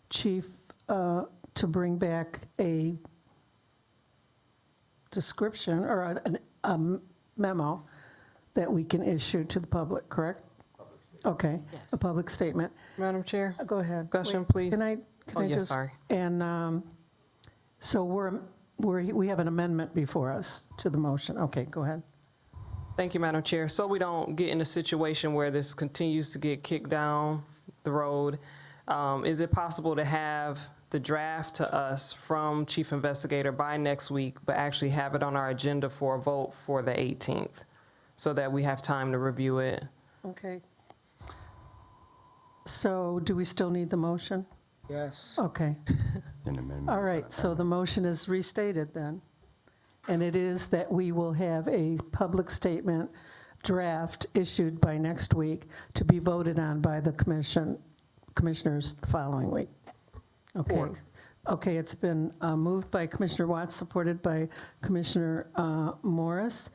Chief to bring back a description or a memo that we can issue to the public, correct? Okay, Yes. a public statement. Madam Chair? Go ahead. Discussion, Wait, please. Can I Oh, yes, just? sorry. And so we have an amendment before us to the motion. Okay, go ahead. Thank you, Madam Chair. So we don't get in a situation where this continues to get kicked down the road, is it possible to have the draft to us from Chief Investigator by next week, but actually have it on our agenda for a vote for the 18th, so that we have time to review it? Okay. So do we still need the motion? Yes. Okay. An amendment. All right, so the motion is restated then. and it is that we will have a public statement draft issued by next week to be voted on by the commissioners the following week. Okay. Order. Okay, it's been moved by Commissioner Watts, supported by Commissioner Morris.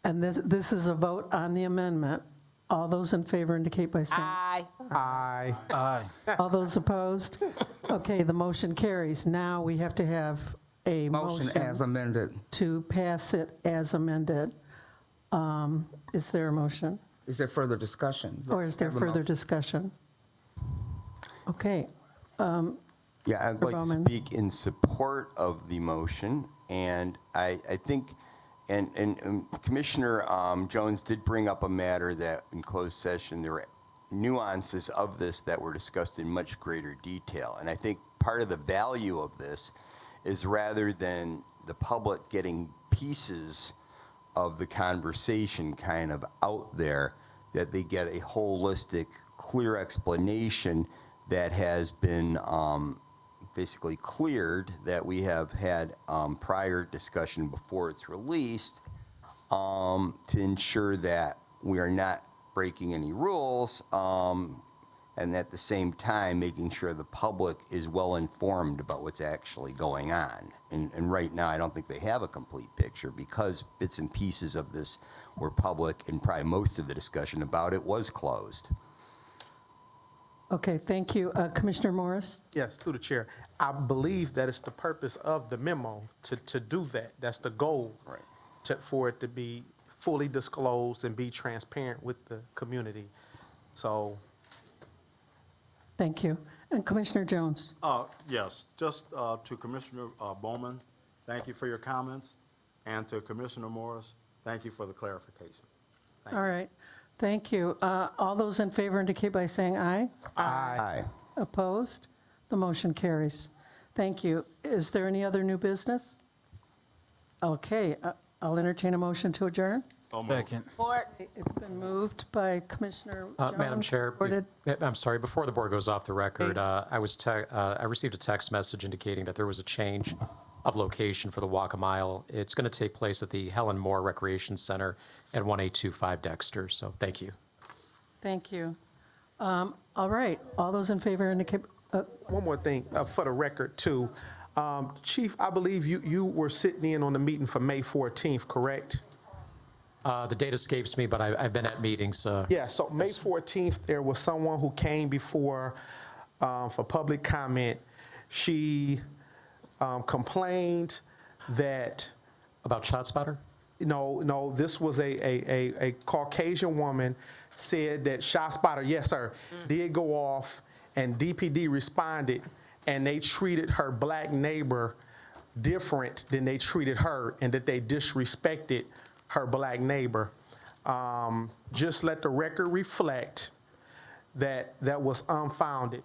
And this is a vote on the amendment. All those in favor indicate by saying Aye. Aye. Aye. All those opposed? Okay, the motion carries. Now we have to have a Motion as amended. to pass it as amended. Is there a motion? Is there further discussion? Or is there Have a further motion. discussion? Okay. Yeah, I'd like to Bowman. speak in support of the motion, and I think, and Commissioner Jones did bring up a matter that in closed session, there were nuances of this that were discussed in much greater detail. And I think part of the value of this is rather than the public getting pieces of the conversation kind of out there, that they get a holistic, clear explanation that has been basically cleared, that we have had prior discussion before it's released, to ensure that we are not breaking any rules, and at the same time making sure the public is well informed about what's actually going on. And right now, I don't think they have a complete picture because bits and pieces of this were public, and probably most of the discussion about it was closed. Okay, thank you. Commissioner Morris? Yes, through the chair. I believe that it's the purpose of the memo to do that. That's the goal. Right. For it to be fully disclosed and be transparent with the community. So, Thank you. And Commissioner Jones? Yes, just to Commissioner Bowman, thank you for your comments, and to Commissioner Morris, thank you for the clarification. All right, thank you. All those in favor indicate by saying aye. Aye. Opposed? The motion carries. Thank you. Is there any other new business? Okay, I'll entertain a motion to adjourn. Second. It's been moved by Commissioner Jones. Madam Chair, supported- I'm sorry, before the board goes off the record, I received a text message indicating that there was a change of location for the Walk a Mile. It's going to take place at the Helen Moore Recreation Center at 1825 Dexter, so thank you. Thank you. All right, all those in favor indicate, one more thing, for the record, too. Chief, I believe you were sitting in on the meeting for May 14th, correct? The date escapes me, but I've been at meetings. Yeah, so May 14th, there was someone who came before for public comment. She complained that... About ShotSpotter? No, this was a Caucasian woman, said that ShotSpotter, yes, sir, did go off, and DPD responded, and they treated her black neighbor different than they treated her, and that they disrespected her black neighbor. Just let the record reflect that that was unfounded.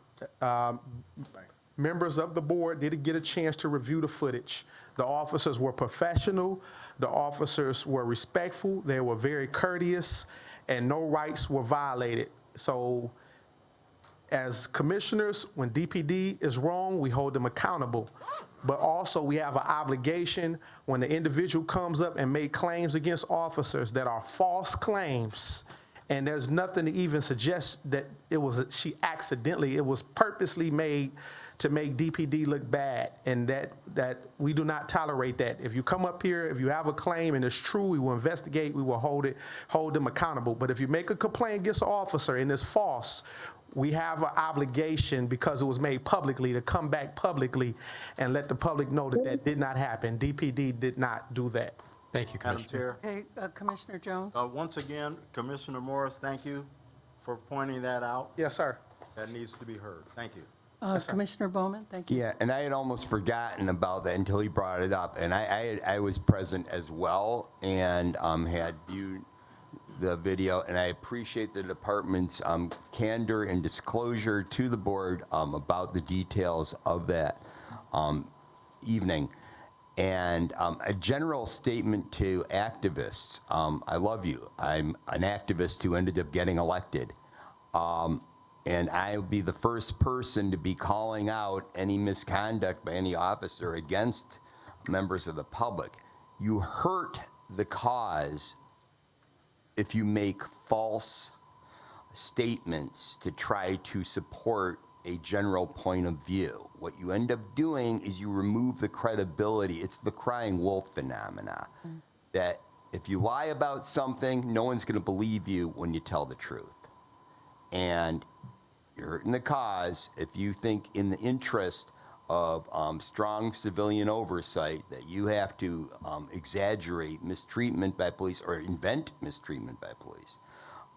Members of the board didn't get a chance to review the footage. The officers were professional, the officers were respectful, they were very courteous, and no rights were violated. So as commissioners, when DPD is wrong, we hold them accountable. But also we have an obligation when the individual comes up and make claims against officers that are false claims, and there's nothing to even suggest that it was purposely made to make DPD look bad, and that we do not tolerate that. If you come up here, if you have a claim and it's true, we will investigate, we will hold them accountable. But if you make a complaint against an officer and it's false, we have an obligation, because it was made publicly, to come back publicly and let the public know that that did not happen. DPD did not do that. Thank you, Madam Commissioner. Chair, okay, Commissioner Jones? once again, Commissioner Morris, thank you for pointing that out. Yes, sir. That needs to be heard. Thank you. Commissioner Bowman, thank you. Yeah, and I had almost forgotten about that until he brought it up, and I was present as well, and had viewed the video, and I appreciate the department's candor and disclosure to the board about the details of that evening. And a general statement to activists: I love you. I'm an activist who ended up getting elected. And I'll be the first person to be calling out any misconduct by any officer against members of the public. You hurt the cause if you make false statements to try to support a general point of view. What you end up doing is you remove the credibility. It's the crying wolf phenomena, that if you lie about something, no one's going to believe you when you tell the truth. And you're hurting the cause if you think in the interest of strong civilian oversight that you have to exaggerate mistreatment by police or invent mistreatment by police.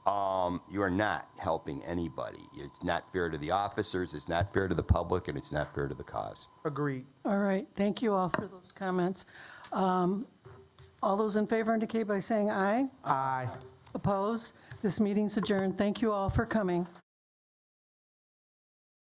You are not helping anybody. It's not fair to the officers, it's not fair to the public, and it's not fair to the cause. Agreed. All right, thank you all for those comments. All those in favor indicate by saying aye. Aye. Opposed? This meeting's adjourned. Thank you all for coming.